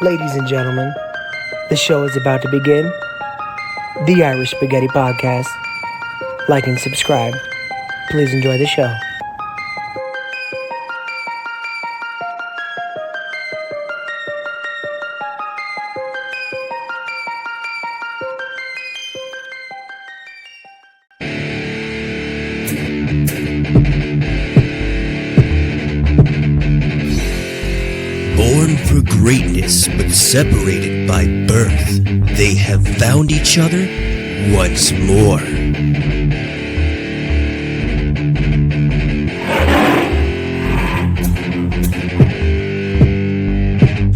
Ladies and gentlemen, the show is about to begin. The Irish Spaghetti Podcast. Like and subscribe. Please enjoy the show. Born for greatness, but separated by birth, they have found each other once more.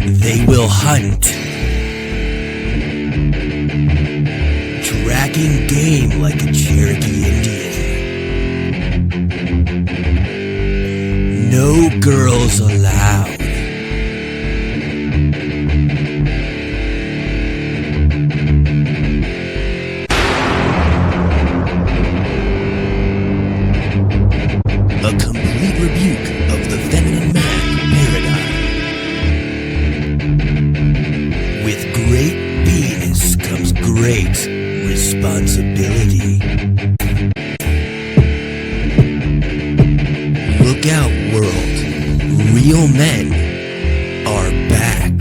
They will hunt, tracking game like a Cherokee Indian. No girls allowed. A complete rebuke of the feminine man paradigm. With great penis comes great responsibility. Look out, world. Real men are back.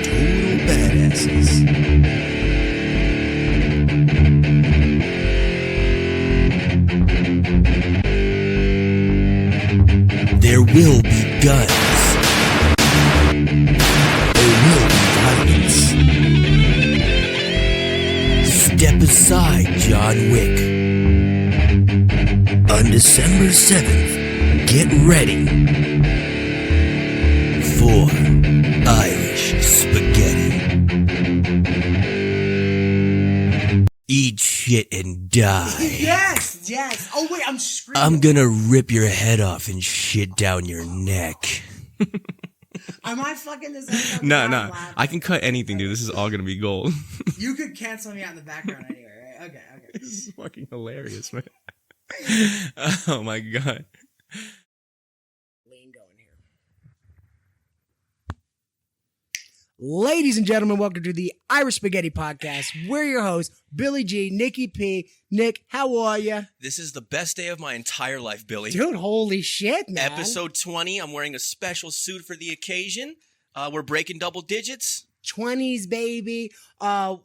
Total badasses. There will be guns. There will be violence. Step aside, John Wick. On December 7th, get ready for Irish Spaghetti. Eat shit and die. Yes. Oh wait, I'm screaming. I'm gonna rip your head off and shit down your neck. Am I fucking this up? No. I can cut anything, dude. This is all gonna be gold. You could cancel me out in the background anyway, right? Okay. This is fucking hilarious, man. Oh my god. Lean going here. Ladies and gentlemen, welcome to the Irish Spaghetti Podcast. We're your hosts, Billy G, Nikki P. Nick, how are you? This is the best day of my entire life, Billy. Dude, holy shit, man. Episode 20. I'm wearing a special suit for the occasion. We're breaking double digits. 20s, baby.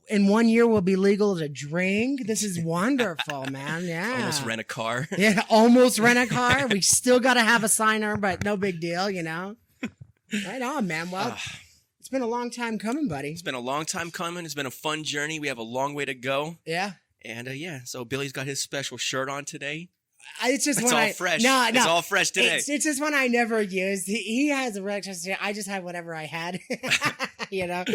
In 1 year, we'll be legal to drink. This is wonderful, man. Yeah. Almost rent a car. Yeah, almost rent a car. We still got to have a signer, but no big deal, you know? Right on, man. Well, it's been a long time coming, buddy. It's been a long time coming. It's been a fun journey. We have a long way to go. Yeah. And so Billy's got his special shirt on today. It's just It's one all fresh. No, It's all fresh today. It's just one I never used. He has a register. I just have whatever I had, you know.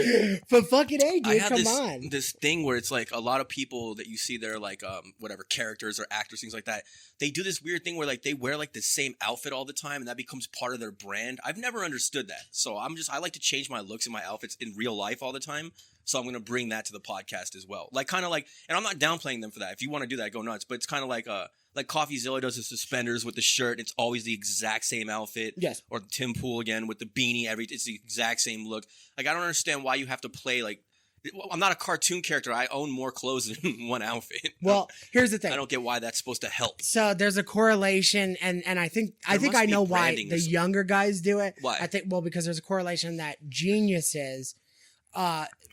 But fucking A, dude, I have come on. this thing where it's like a lot of people that you see, they're like whatever characters or actors, things like that. They do this weird thing where like they wear like the same outfit all the time, and that becomes part of their brand. I've never understood that. So I like to change my looks and my outfits in real life all the time. So I'm going to bring that to the podcast as well. Like kind of like, and I'm not downplaying them for that. If you want to do that, go nuts. But it's kind of like CoffeeZilla does the suspenders with the shirt. It's always the exact same outfit. Yes. Or Tim Pool again with the beanie. It's the exact same look. Like I don't understand why you have to play like. I'm not a cartoon character. I own more clothes than one outfit. Well, here's the thing. I don't get why that's supposed to help. So there's a correlation, and I think I know why the younger guys do it. Why? I think because there's a correlation that geniuses.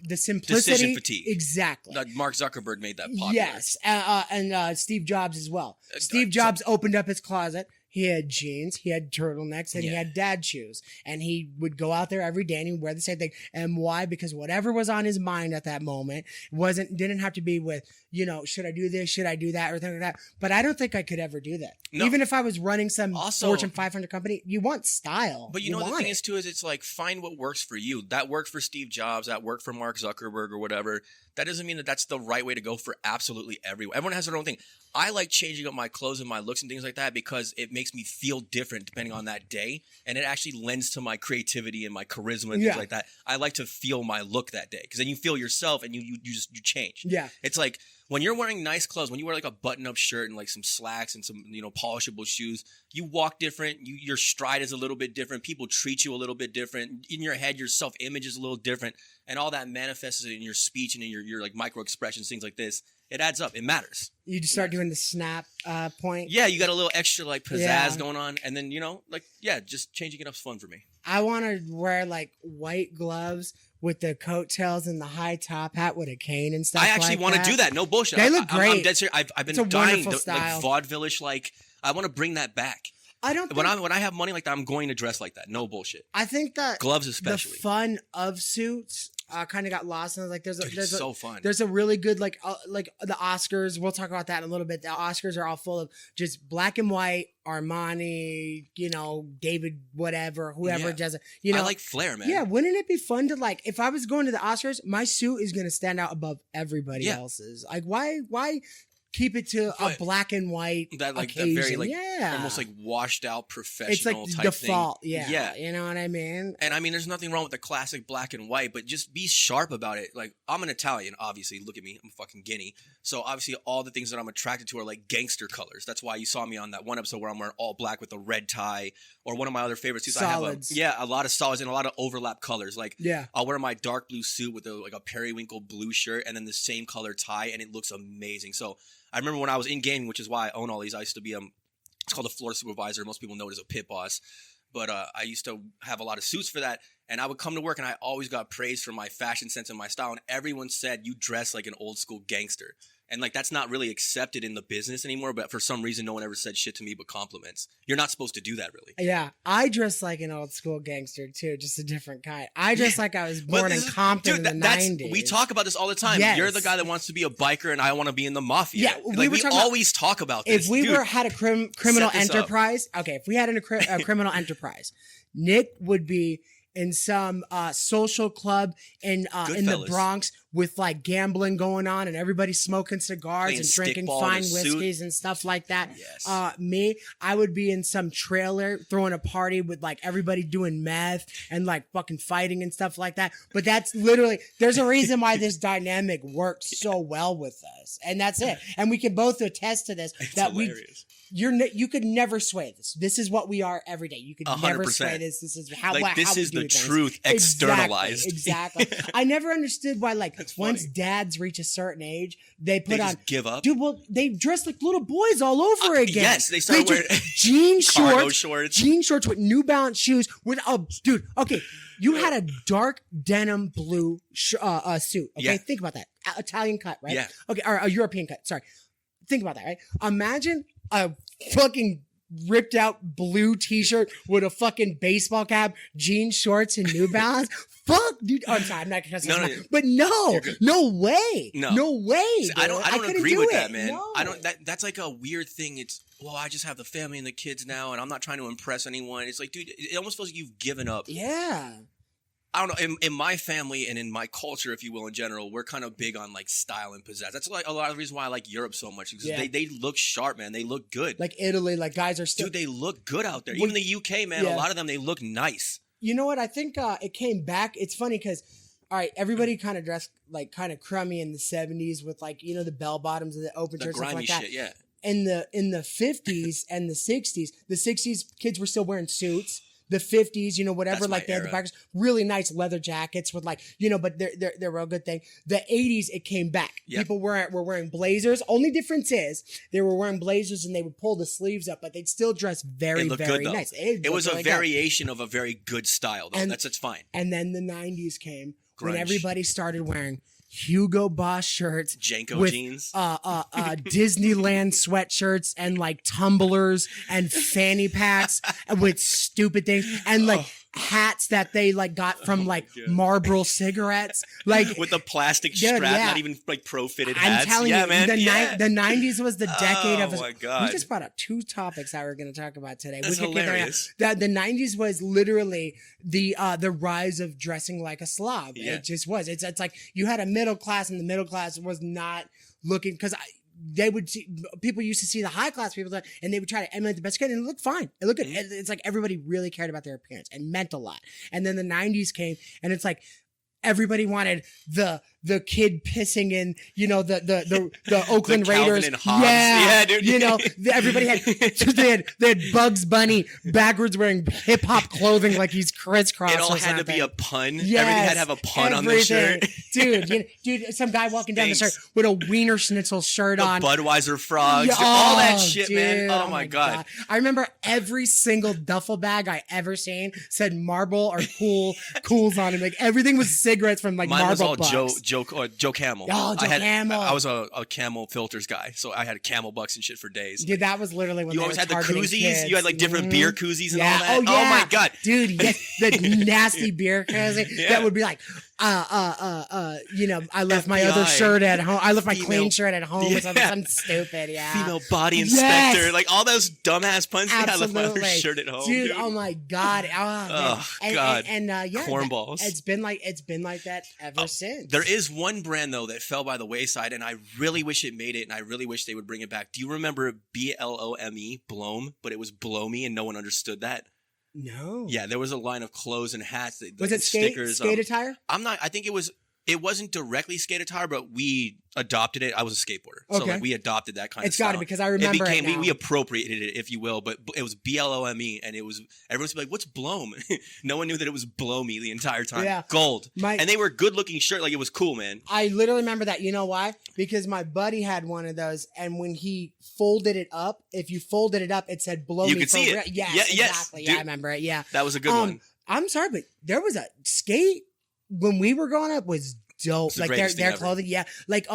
The simplicity, decision fatigue. Exactly. Mark Zuckerberg made that popular. Yes, and Steve Jobs as well. Steve Jobs opened up his closet. He had jeans, he had turtlenecks, and he had dad shoes. And he would go out there every day and he would wear the same thing. And why? Because whatever was on his mind at that moment didn't have to be with, you know, should I do this? Should I do that? Or things like that. But I don't think I could ever do that. No. Even if I was running some Fortune 500 company, you want style. But you know, the thing is too, is it's like, find what works for you. That worked for Steve Jobs. That worked for Mark Zuckerberg or whatever. That doesn't mean that that's the right way to go for absolutely everyone. Everyone has their own thing. I like changing up my clothes and my looks and things like that because it makes me feel different depending on that day. And it actually lends to my creativity and my charisma and things like that. I like to feel my look that day because then you feel yourself and you change. Yeah. It's like When you're wearing nice clothes, when you wear like a button-up shirt and like some slacks and some, polishable shoes, you walk different. Your stride is a little bit different. People treat you a little bit different. In your head, your self-image is a little different, and all that manifests in your speech and in your like micro expressions, things like this. It adds up. It matters. You just start doing the snap point. Yeah, you got a little extra like pizzazz going on, and then just changing it up's fun for me. I want to wear like white gloves with the coattails and the high top hat with a cane and stuff. I actually want to do that. No bullshit. They look great. I'm dead serious. I've been It's a dying wonderful to, style. like vaudeville-ish. Like I want to bring that back. I don't. When I have money like that, I'm going to dress like that. No bullshit. I think that gloves especially. The fun of suits kind of got lost, and like It's so fun. There's a really good like the Oscars. We'll talk about that in a little bit. The Oscars are all full of just black and white Armani, David, whatever, whoever does it. I like flair, man. Yeah, wouldn't it be fun to like if I was going to the Oscars, my suit is gonna stand out above everybody else's. Like why keep it to a black and white that like occasion. that very like almost like washed out professional it's like type default thing. yeah you know what I mean. And I mean there's nothing wrong with the classic black and white, but just be sharp about it. Like I'm an Italian, obviously. Look at me, I'm fucking Guinea. So obviously all the things that I'm attracted to are like gangster colors. That's why you saw me on that one episode where I'm wearing all black with a red tie, or one of my other favorites too. Solids. I have a lot of solids and a lot of overlap colors. Like yeah, I'll wear my dark blue suit with a periwinkle blue shirt and then the same color tie, and it looks amazing. So I remember when I was in gaming, which is why I own all these. I used to be it's called a floor supervisor. Most people know it as a pit boss, but I used to have a lot of suits for that. And I would come to work, and I always got praised for my fashion sense and my style. And everyone said you dress like an old school gangster. And like that's not really accepted in the business anymore. But for some reason, no one ever said shit to me but compliments. You're not supposed to do that, really. Yeah, I dress like an old school gangster too, just a different kind. I dress like I was born in Compton in the 90s. We talk about this all the time. Yes. You're the guy that wants to be a biker, and I want to be in the mafia. Yeah, we always talk about this. If we had a criminal set this up. enterprise, okay, if we had a criminal enterprise, Nick would be in some social club in the Bronx with like gambling going on and everybody smoking cigars and drinking fine whiskeys and stuff like that. Yes. Me, I would be in some trailer throwing a party with like everybody doing meth and like fucking fighting and stuff like that. But that's literally, there's a reason why this dynamic works so well with us. And that's it. And we can both attest to this. It's that hilarious. You could never sway this. This is what we are every day. You could 100%. never sway this. This is how this we is do the things. truth externalized. Exactly. I never understood why like That's once funny. dads reach a certain age, they put on just give up. Dude, well, they dress like little boys all over again. Yes, they start wearing jean cargo shorts, jean shorts with New Balance shoes. With dude, okay, you had a dark denim blue suit. Okay, Yeah. think about that. Italian cut, right? Yeah. Okay, or a European cut. Sorry. Think about that, right? Imagine a fucking ripped out blue t-shirt with a fucking baseball cap, jean shorts, and New Balance. Fuck, dude. Oh, I'm sorry, I'm not gonna but no way. No way. See, I don't couldn't agree do with it. that, man. No. That's like a weird thing. It's I just have the family and the kids now, and I'm not trying to impress anyone. It's like, dude, it almost feels like you've given up. Yeah. I don't know. In my family and in my culture, if you will, in general, we're kind of big on like style and pizzazz. That's like a lot of the reason why I like Europe so much, because they look sharp, man. They look good. Like Italy, like guys are still. Dude, they look good out there. Even the UK, man. A lot of them, they look nice. You know what? I think it came back. It's funny because, all right, everybody kind of dressed like kind of crummy in the 70s with like, the bell bottoms and the open shirts and stuff like that. Shit, yeah. In the 50s and the 60s kids were still wearing suits. The 50s, whatever, That's like they had era. the bikers, really nice leather jackets with like, but they're a good thing. The 80s, it came back. Yep. People were wearing blazers. Only difference is they were wearing blazers and they would pull the sleeves up, but they'd still dress very, It looked very good, though. nice. It was a really good. variation of a very good style, though. That's fine. And then the 90s came when Grunge. everybody started wearing Hugo Boss shirts, Janko with, jeans, Disneyland sweatshirts, and like tumblers and fanny packs with stupid things, and like hats that they like got from like Marlboro cigarettes, like with the plastic Dude, strap, yeah. not even like pro-fitted I'm hats. telling you, man. the 90s was the decade of. Oh my god! We just brought up two topics that we're going to talk about today. That's we could get there. hilarious. The 90s was literally the rise of dressing like a slob. Yeah. It just was. It's like you had a middle class, and the middle class was not looking because they would see people used to see the high class people and they would try to emulate the best kid, and it looked fine. It looked good. It's like everybody really cared about their appearance and meant a lot. And then the 90s came, and it's like everybody wanted the the kid pissing in, the Oakland The Calvin Raiders. and Hobbes. Yeah, dude. Everybody had they had Bugs Bunny backwards wearing hip hop clothing like he's crisscross. It all or had to something. be a pun. Yes, Everything had to have a pun on the shirt. dude, some guy walking down the street with a Wiener Schnitzel shirt The on. Budweiser frogs. Yeah, all that oh, shit, dude, man. Oh, my God. I remember every single duffel bag I ever seen said Marble or Cools on it. Like everything was cigarettes from like Mine was Marble all Bucks. Joe Camel. Oh, Joe Camel. I was a Camel filters guy, so I had Camel Bucks and shit for days. Dude, that was literally when You they always were had the targeting koozies. kids. You had like different beer koozies and Yeah. all that. Oh, yeah. my God. Dude, yes, the nasty beer koozie that would be like, I left my other FBI. shirt at home. I left my Female- clean shirt at home or something, Yeah. something stupid, yeah. Female body inspector. Yes. Like all those dumbass puns. I left my other Absolutely. shirt at home. Dude, oh my God. Oh, man. God. Yeah. Cornballs. It's been like that ever since. There is one brand though that fell by the wayside, and I really wish it made it, and I really wish they would bring it back. Do you remember BLOME, Blome? But it was Blow Me, and no one understood that. No. Yeah, there was a line of clothes and hats. Was it stickers? skate attire? I think it was. It wasn't directly skate attire, but we adopted it. I was a skateboarder, so Okay. like we adopted that kind of It's style. got to because I remember it now. We appropriated it, if you will, but it was BLOME, and it was everyone's like, "What's Blome?" No one knew that it was Blow Me the entire time. Yeah. Gold, My- and they were good looking shirt. Like it was cool, man. I literally remember that. You know why? Because my buddy had one of those, and when he folded it up, if you folded it up, it said "blow You me." could for see it. real. Yes, Yeah, yes, exactly. dude. Yeah, I remember it. Yeah, That was a good one. I'm sorry, but there was a skate when we were growing up was dope. It's the Like greatest their thing ever. clothing, yeah, like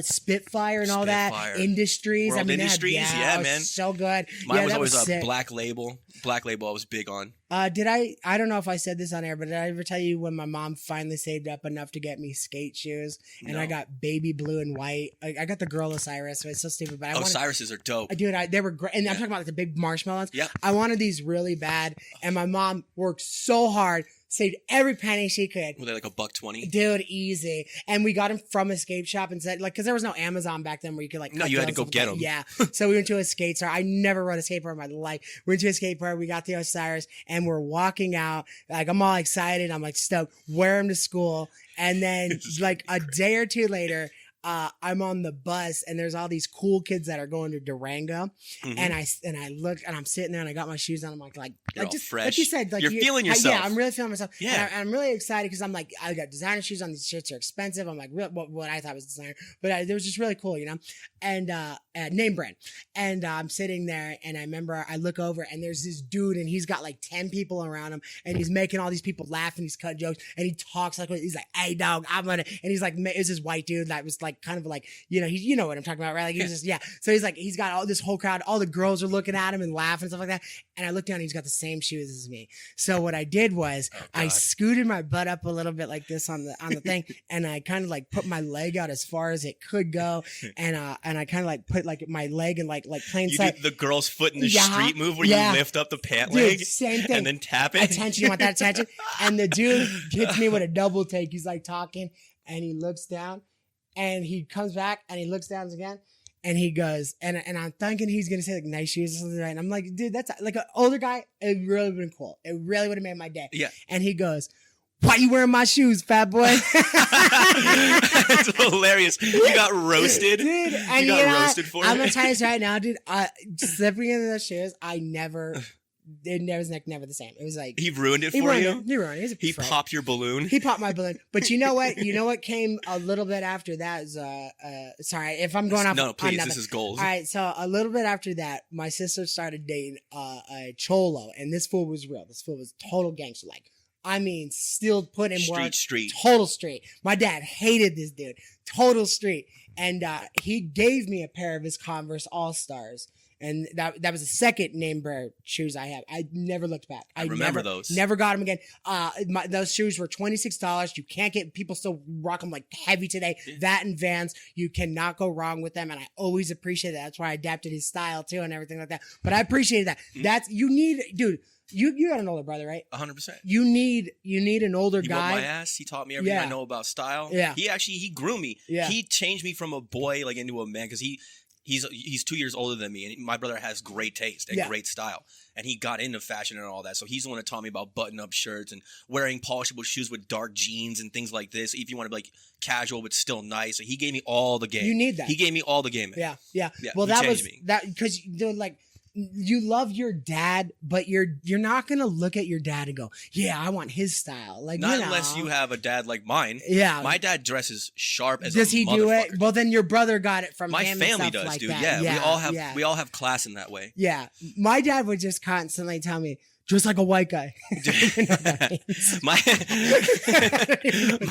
Spitfire and all Spitfire. that. Industries, World I mean, they had- Industries, yeah, it was man. so good. Mine yeah, was that always a sick. Black Label. Black Label, I was big on. Did I don't know if I said this on air, but did I ever tell you when my mom finally saved up enough to get me skate shoes and No. I got baby blue and white? I got the girl Osiris, so it's so stupid, but I wanted, Osiris's are dope. they were great. And I'm talking about like the big marshmallow ones. Yeah. I wanted these really bad, and my mom worked so hard, saved every penny she could. Were they like $1.20? Dude, easy. And we got them from a skate shop and said, like, because there was no Amazon back then where you could, like, No, cut you had to deals go and get stuff. 'em. Yeah. So we went to a skate store. I never rode a skateboard in my life. We went to a skate park. We got the Osiris, and we're walking out. Like, I'm all excited. I'm like, stoked. Wear them to school. And then, like, a day or two later, I'm on the bus and there's all these cool kids that are going to Durango, Mhm. and I looked and I'm sitting there and I got my shoes on. I'm like You're all just fresh. like you said, like You're feeling yourself. Yeah, I'm really feeling myself. Yeah. And I'm really excited because I'm like, I got designer shoes on. These shirts are expensive. I'm like, what I thought was designer, but it was just really cool, and name brand. And I'm sitting there and I remember I look over and there's this dude and he's got like 10 people around him and he's making all these people laugh and he's cutting jokes and he talks like, he's like, hey dog, I'm gonna, and he's like, it's this white dude that was like kind of like, you know what I'm talking about, right? Like he was just, yeah. So he's like, he's got all this whole crowd, all the girls are looking at him and laughing and stuff like that. And I looked down and he's got the same shoes as me. So what I did was I scooted my butt up a little bit like this on the thing, and I kind of like put my leg out as far as it could go, and I kind of like put like my leg in like plain You sight. do the girl's foot in the Yeah, street move where yeah. you lift up the pant Dude, leg same thing. and then tap it. Attention, you want that attention? And the dude hits me with a double take. He's like talking, and he looks down, and he comes back, and he looks down again, and he goes, and I'm thinking he's gonna say like nice shoes or something, right? And I'm like, dude, that's like an older guy. It really would have been cool. It really would have made my day. Yeah. And he goes, why you wearing my shoes, fat boy? That's hilarious. You got roasted. Dude, and you got roasted for I'm it. gonna tell you this right now, dude. Slipping into those shoes, it was like never the same. It was like He ruined it he for ruined you. it. He ruined it. He's a He friend. popped your balloon. He popped my balloon. But you know what? You know what came a little bit after that is sorry if I'm going off. No, please. on nothing. This is gold. All right, so a little bit after that, my sister started dating a cholo, and this fool was real. This fool was total gangster, like I mean, still put in work. Street. Total street. My dad hated this dude. Total street, and he gave me a pair of his Converse All Stars. And that was the second name brand shoes I have. I never looked back. I remember those. Never got them again. Those shoes were $26. You can't get, people still rock them like heavy today. That and Vans, you cannot go wrong with them. And I always appreciate that. That's why I adapted his style too and everything like that. But I appreciated that. That's, you need, dude, you got an older brother, right? 100%. You need an older He guy. whooped my ass. He taught me everything Yeah. I know about style. Yeah. He grew me. Yeah. He changed me from a boy like into a man because he's 2 years older than me, and my brother has great taste and great style, and he got into fashion and all that. So he's the one that taught me about button-up shirts and wearing polishable shoes with dark jeans and things like this. If you want to be like casual but still nice, so he gave me all the game. You need that. He gave me all the game. Man. Yeah. Well, that was me. That because they're like. You love your dad, but you're not gonna look at your dad and go, "Yeah, I want his style." Like, not unless you have a dad like mine. Yeah, my dad dresses sharp as. Does he do it? Dude. Well, then your brother got it from my him family and stuff does, like dude. That. Yeah, we all have class in that way. Yeah, my dad would just constantly tell me, "Dress like a white guy." my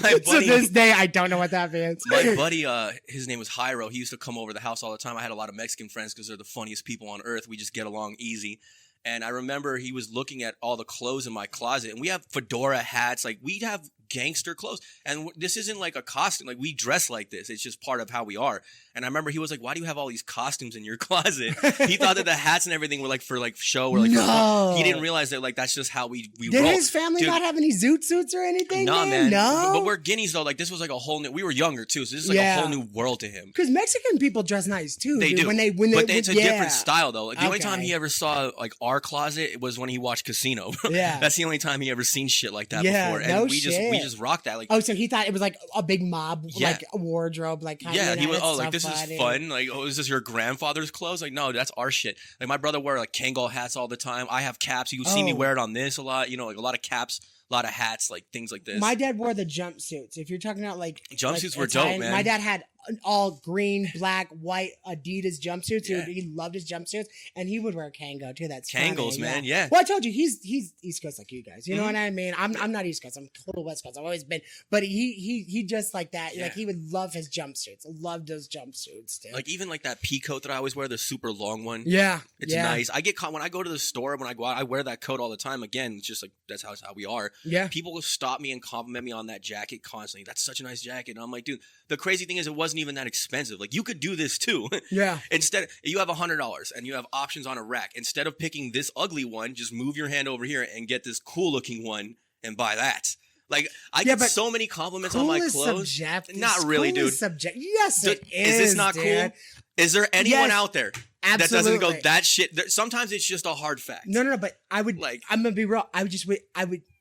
buddy. To this day, I don't know what that means. My buddy, his name was Jairo. He used to come over to the house all the time. I had a lot of Mexican friends because they're the funniest people on earth. We just get along easy. And I remember he was looking at all the clothes in my closet, and we have fedora hats. Like, we have gangster clothes. And this isn't like a costume. Like, we dress like this. It's just part of how we are. And I remember he was like, "Why do you have all these costumes in your closet?" He thought that the hats and everything were like for like show or like no. He didn't realize that like that's just how we Did roll. his family not have any zoot suits or anything? No, man. No. But we're guineas though. Like, this was like a whole new. We were younger too, so this is like a whole new world to him. Because Mexican people dress nice too. They do. When they but it's a different style though. Like, the only time he ever saw like our closet was when he watched Casino. Yeah. That's the only time he ever seen shit like that before. And we just rocked that. Like, oh, so he thought it was like a big mob, like a wardrobe, like kind of. He was like, this is fun. Like, oh, is this your grandfather's clothes? Like, no, that's our shit. Like, my brother wore like Kangol hats all the time. I have caps. You see me wear it on this a lot. You know, like a lot of caps, a lot of hats, like things like this. My dad wore the jumpsuits. If you're talking about like jumpsuits were Italian, dope, man. My dad had all green, black, white Adidas jumpsuits. Yeah. He loved his jumpsuits, and he would wear Kango too. That's Kangols, man. Yeah. Well, I told you he's East Coast like you guys. You know what I mean? I'm not East Coast. I'm total West Coast. I've always been, but he just like that. Yeah. Like, he would love his jumpsuits. Loved those jumpsuits, dude. Like, even like that pea coat that I always wear, the super long one. Yeah, it's nice. I get caught when I go to the store. When I go out, I wear that coat all the time. Again, it's just like that's how we are. Yeah. People will stop me and compliment me on that jacket constantly. That's such a nice jacket. And I'm like, dude, the crazy thing is it wasn't even that expensive. Like, you could do this too. Yeah. Instead, you have $100 and you have options on a rack. Instead of picking this ugly one, just move your hand over here and get this cool looking one and buy that. Like, I get so many compliments on my clothes. Not really, dude. Yes, it is. Is this not cool? Is there anyone out there that doesn't go that shit? Sometimes it's just a hard fact. No. But I would like. I'm gonna be real. I would.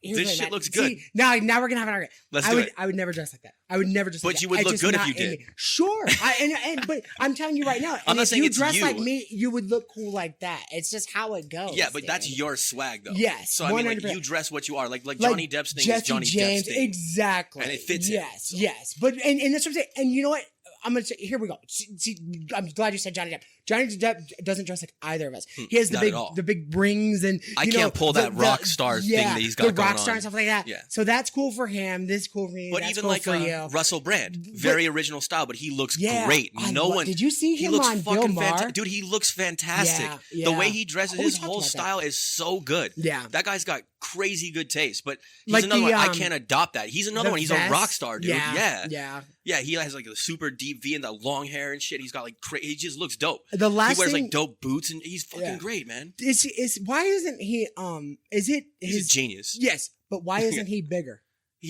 This shit looks good. See, now we're gonna have an argument. Let's do it. I would never dress like that. I would never dress like that. But you would look good if you did. Sure. But I'm telling you right now. I'm not saying it's you. If you dress like me, you would look cool like that. It's just how it goes. Yeah, but that's your swag though. Yes. So I mean, like, you dress what you are. Like Johnny Depp's thing is Johnny Depp's thing. Exactly. And it fits him. Yes. But and that's what I'm saying. And you know what? I'm gonna say, here we go. See, I'm glad you said Johnny Depp. Johnny Depp doesn't dress like either of us. He has the big rings and I can't pull that rock star thing that he's got going on. The rock star and stuff like that. Yeah. So that's cool for him. This is cool for me. But that's even cool like for you. Russell Brand, very original style, but he looks great. Did you see him on Bill Maher? Dude, he looks fantastic. Yeah. The way he dresses, his whole style is so good. Yeah. That guy's got crazy good taste. But he's another one. I can't adopt that. He's another one. He's a rock star, dude. Yeah, he has like a super deep V and that long hair and shit. He's got like he just looks dope. He wears like dope boots and he's fucking great, man. Why isn't he he's a genius. Yes, but why isn't he bigger?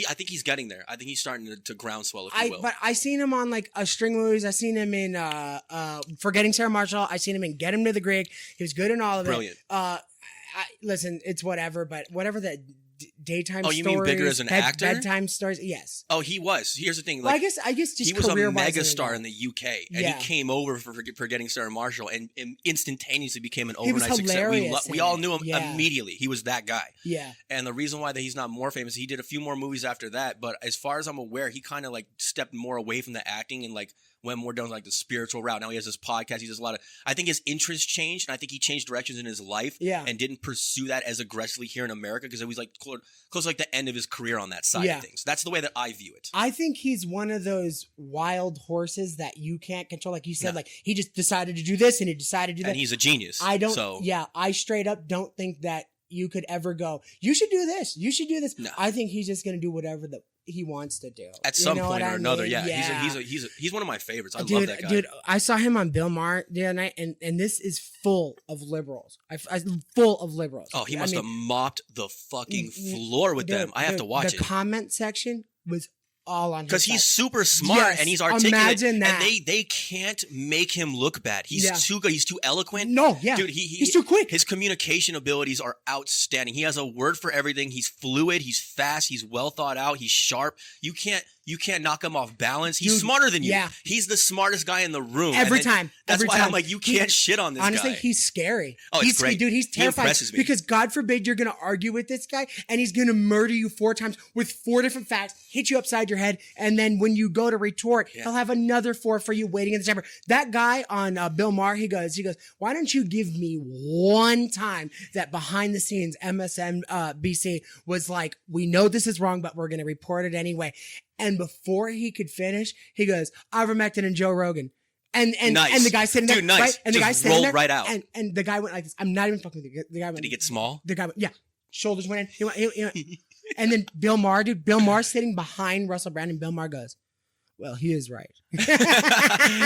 I think he's getting there. I think he's starting to groundswell, if you will. But I seen him on like a string movies. I seen him in Forgetting Sarah Marshall. I seen him in Get Him to the Greek. He was good in all of it. Brilliant. Listen, it's whatever, but whatever that daytime stories. Oh, you mean bigger as an actor? Bedtime stories, yes. Oh, he was. Here's the thing. Like, well, I guess just he was a mega star star in the UK, and he came over for Forgetting Sarah Marshall, and instantaneously became an overnight success. We all knew him immediately. He was that guy. Yeah. And the reason why he's not more famous, he did a few more movies after that, but as far as I'm aware, he kind of like stepped more away from the acting and like went more down like the spiritual route. Now he has this podcast. He does a lot of. I think his interests changed, and I think he changed directions in his life. Yeah. And didn't pursue that as aggressively here in America because it was like close to like the end of his career on that side of things. That's the way that I view it. I think he's one of those wild horses that you can't control. Like you said, like he just decided to do this and he decided to do that. And he's a genius. I straight up don't think that you could ever go, you should do this. You should do this. No. I think he's just going to do whatever he wants to do. At some point or another, he's one of my favorites. I love that guy. Dude, I saw him on Bill Maher the other night, and this is full of liberals. Full of liberals. Oh, he must have mopped the fucking floor with them. I have to watch it. The comment section was all on his because he's side. super smart Yes, and he's articulate. imagine that. And they can't make him look bad. He's too good. He's too eloquent. No, yeah. Dude, he's too quick. His communication abilities are outstanding. He has a word for everything. He's fluid. He's fast. He's well thought out. He's sharp. You can't knock him off balance. He's Dude, smarter than you. yeah. He's the smartest guy in the room. Every And then time. That's Every why time. I'm like, you can't shit on this Honestly, guy. he's scary. Oh, it's great. Dude, he's He terrifying. impresses me. Because God forbid you're going to argue with this guy and he's going to murder you 4 times with 4 different facts, hit you upside your head, and then when you go to retort, he'll have another 4 for you waiting in the chamber. That guy on Bill Maher, he goes, why don't you give me one time that behind the scenes MSNBC was like, we know this is wrong, but we're going to report it anyway. And before he could finish, he goes, ivermectin and Joe Rogan. And Nice. and the guy sitting there, Dude, nice. right? And the Just guy sitting rolled there, right out. And the guy went like this. I'm not even fucking with you. The guy went. Did he get small? The guy went, yeah. Shoulders went in. He went. And then Bill Maher, dude. Bill Maher sitting behind Russell Brand, and Bill Maher goes, "Well, he is right."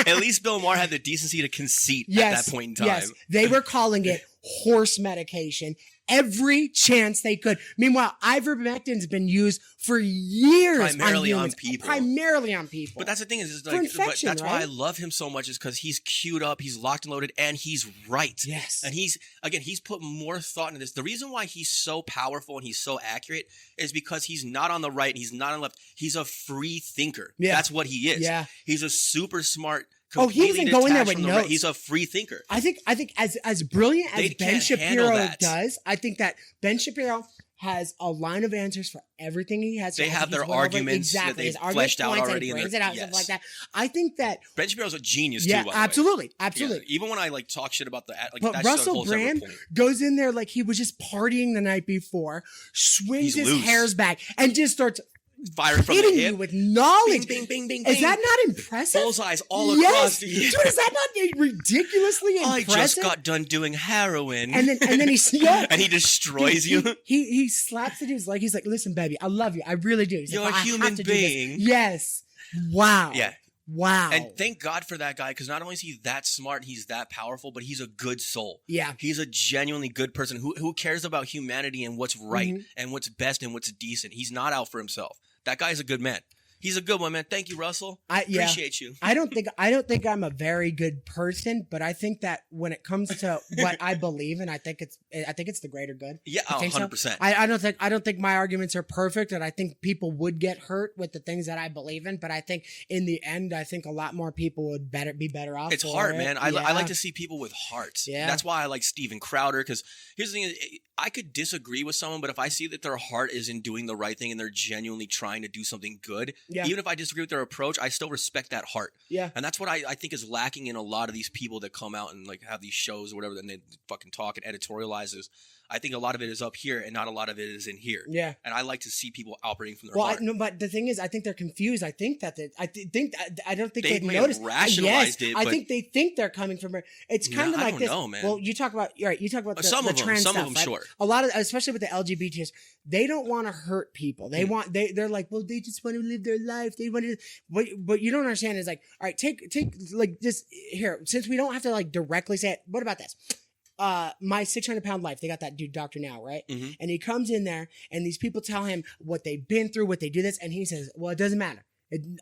At least Bill Maher had the decency to concede at that point in time. Yes, they were calling it horse medication every chance they could. Meanwhile, ivermectin's been used for years Primarily on humans. people. Primarily on people. But that's the thing is For like, infection, that's why right? I love him so much is because he's queued up, he's locked and loaded, and he's right. Yes. And he's put more thought into this. The reason why he's so powerful and he's so accurate is because he's not on the right and he's not on the left. He's a free thinker. Yeah. That's what he is. Yeah. He's a super smart. Oh, he doesn't go in there with notes. He's a free thinker. I think as brilliant They as Ben can't handle Shapiro that. does, I think that Ben Shapiro has a line of answers for everything he has. They have their arguments that they've fleshed out already in brings their- it out, yes. stuff like that. I think that Ben Shapiro's a genius too. yeah, by the way. absolutely. Yeah, even when I like talk shit about the like, But that's just a Russell whole separate Brand point. goes in there like he was just partying the night before, swings He's his loose. hairs back, and just starts Firing from the hitting hip. you with knowledge. Bing, bing, bing, bing, Is bing. that not impressive? Bullseyes all Yes. across the Dude, is that not ridiculously I impressive? just got done doing heroin. and then he yeah. And he destroys you. He slaps it. He's like, listen, baby, I love you. I really do. He's You're like, a I have human to do this. being. Yes. Wow. Yeah. Wow. And thank God for that guy, because not only is he that smart, he's that powerful, but he's a good soul. Yeah. He's a genuinely good person who cares about humanity and what's right Mm-hmm. and what's best and what's decent. He's not out for himself. That guy's a good man. He's a good one, man. Thank you, Russell. Appreciate you. I don't think I'm a very good person, but I think that when it comes to what I believe in, I think it's the greater good. Yeah, I think so. 100%. I don't think my arguments are perfect, and I think people would get hurt with the things that I believe in. But I think in the end, I think a lot more people would be better off. It's for hard, it. man. I Yeah. like to see people with hearts. Yeah. That's why I like Steven Crowder, because here's the thing. I could disagree with someone, but if I see that their heart is in doing the right thing and they're genuinely trying to do something good, Yeah. even if I disagree with their approach, I still respect that heart. Yeah. And that's what I think is lacking in a lot of these people that come out and like have these shows or whatever, and they fucking talk and editorializes. I think a lot of it is up here and not a lot of it is in here. Yeah. And I like to see people operating from their Well, heart. no, but the thing is, I think they're confused. I think that I don't think They they've may have noticed. rationalized it, I but- think they think they're coming from. It's kind Yeah, of I like don't this. know, man. Well, you talk about the, Some the of them, trans some of stuff, them, right? sure. A lot of, especially with the LGBTs, they don't want to hurt people. They want they're like, well, they just want to live their life. They want to. What you don't understand is like, all right, take like this here. Since we don't have to like directly say it, what about this? My 600-pound life. They got that dude, Dr. Now, right? Mm-hmm. And he comes in there, and these people tell him what they've been through, what they do this, and he says, "Well, it doesn't matter.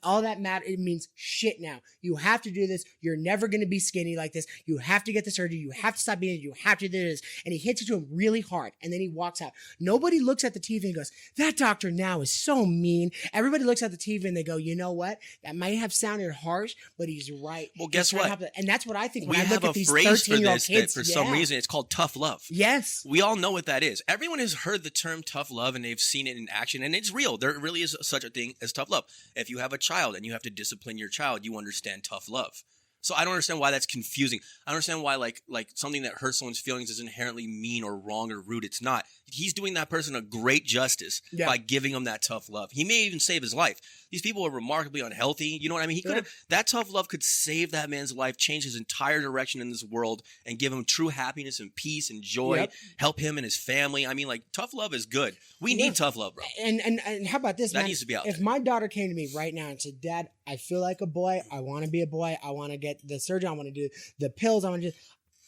All that matter. It means shit now. You have to do this. You're never going to be skinny like this. You have to get the surgery. You have to stop being it. You have to do this." And he hits it to him really hard, and then he walks out. Nobody looks at the TV and goes, "That doctor now is so mean." Everybody looks at the TV and they go, "You know what? That might have sounded harsh, but he's right." Well, guess He's trying to what? help it." And that's what I think when We I look have at a these phrase for 13-year-old this kids. that for some reason it's called tough love. Yes. We all know what that is. Everyone has heard the term tough love and they've seen it in action, and it's real. There really is such a thing as tough love. If you have a child and you have to discipline your child, you understand tough love. So I don't understand why that's confusing. I don't understand why like something that hurts someone's feelings is inherently mean or wrong or rude. It's not. He's doing that person a great justice by giving him that tough love. He may even save his life. These people are remarkably unhealthy. You know what I mean? He could have that tough love could save that man's life, change his entire direction in this world, and give him true happiness and peace and joy. Help him and his family. I mean, like tough love is good. We need tough love, bro. And how about this, That man? needs to be out If there. my daughter came to me right now and said, "Dad, I feel like a boy. I want to be a boy. I want to get the surgery. I want to do the pills. I want to do,"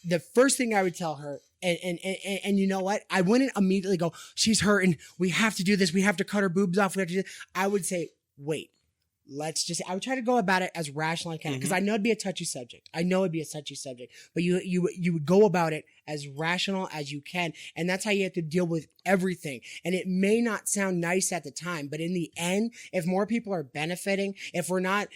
the first thing I would tell her, and you know what? I wouldn't immediately go, "She's hurting. We have to do this. We have to cut her boobs off. We have to do this." I would say, wait, I would try to go about it as rational as I can, because I know it'd be a touchy subject. But you would go about it as rational as you can. And that's how you have to deal with everything. And it may not sound nice at the time, but in the end, if more people are benefiting, if we're not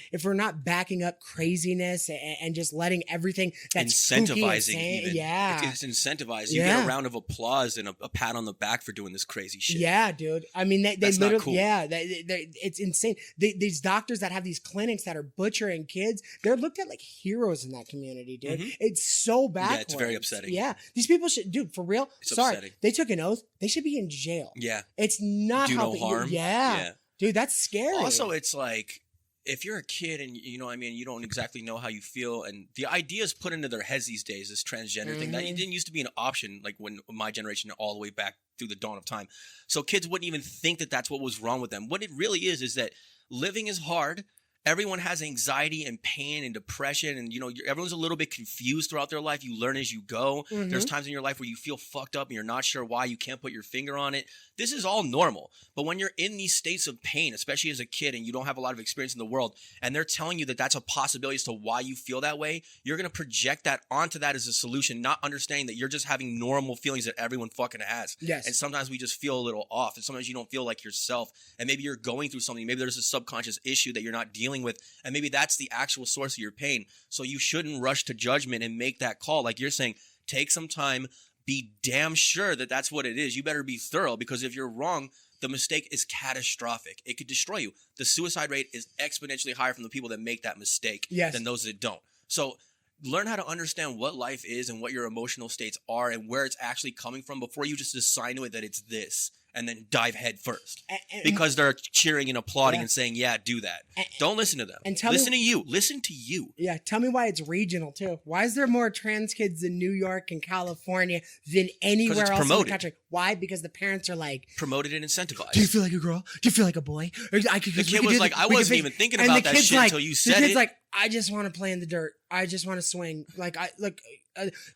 backing up craziness and just letting everything that's incentivizing, even. Yeah. It's incentivized. You get a round of applause and a pat on the back for doing this crazy shit. Yeah, dude. I mean, they That's literally, not cool. yeah, it's insane. These doctors that have these clinics that are butchering kids, they're looked at like heroes in that community, dude. It's so backwards. Yeah, it's very upsetting. Yeah. These people should, dude, for real. It's sorry. upsetting. They took an oath. They should be in jail. Yeah. It's not Do no helping. harm. Yeah. Dude, that's scary. Also, it's like, if you're a kid and you know what I mean, you don't exactly know how you feel, and the idea is put into their heads these days, this transgender thing that didn't used to be an option, like when my generation all the way back through the dawn of time. So kids wouldn't even think that that's what was wrong with them. What it really is that living is hard. Everyone has anxiety and pain and depression, and you know everyone's a little bit confused throughout their life. You learn as you go. There's times in your life where you feel fucked up and you're not sure why. You can't put your finger on it. This is all normal. But when you're in these states of pain, especially as a kid, and you don't have a lot of experience in the world, and they're telling you that that's a possibility as to why you feel that way, you're going to project that onto that as a solution, not understanding that you're just having normal feelings that everyone fucking has. Yes. And sometimes we just feel a little off, and sometimes you don't feel like yourself, and maybe you're going through something. Maybe there's a subconscious issue that you're not dealing with, and maybe that's the actual source of your pain. So you shouldn't rush to judgment and make that call. Like you're saying, take some time, be damn sure that that's what it is. You better be thorough, because if you're wrong, the mistake is catastrophic. It could destroy you. The suicide rate is exponentially higher from the people that make that mistake than those that don't. So learn how to understand what life is and what your emotional states are and where it's actually coming from before you just assign to it that it's this and then dive head first. Because they're cheering and applauding and saying, yeah, do that. Don't listen to them. And listen to you. Listen to you. Yeah, tell me why it's regional too. Why is there more trans kids in New York and California than anywhere else in the country? Why? Because the parents are like, promoted and incentivized. Do you feel like a girl? Do you feel like a boy? The kid was like, I wasn't even thinking about that shit until you said it. The kid's like, I just want to play in the dirt. I just want to swing.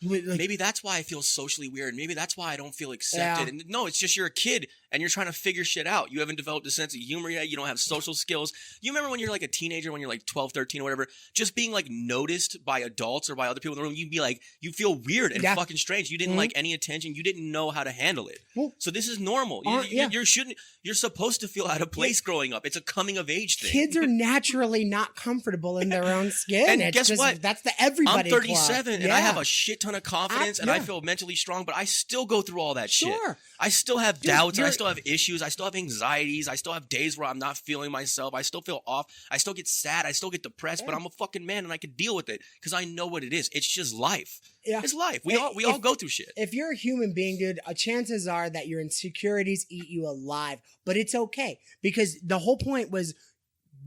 Maybe that's why I feel socially weird. Maybe that's why I don't feel accepted. And no, it's just you're a kid and you're trying to figure shit out. You haven't developed a sense of humor yet. You don't have social skills. You remember when you're like a teenager, when you're like 12, 13 or whatever, just being like noticed by adults or by other people in the room, you'd be like, you feel weird and fucking strange. You didn't like any attention. You didn't know how to handle it. Well, so this is normal. You're supposed to feel out of place growing up. It's a coming of age thing. Kids are naturally not comfortable in their own skin. And guess what? That's the everybody I'm 37 club. and I have a shit ton of confidence and I feel mentally strong, but I still go through all that shit. I still have doubts. And I still have issues. I still have anxieties. I still have days where I'm not feeling myself. I still feel off. I still get sad. I still get depressed, but I'm a fucking man and I can deal with it because I know what it is. It's just life. Yeah. It's life. We all go through shit. If you're a human being, dude, chances are that your insecurities eat you alive, but it's okay because the whole point was,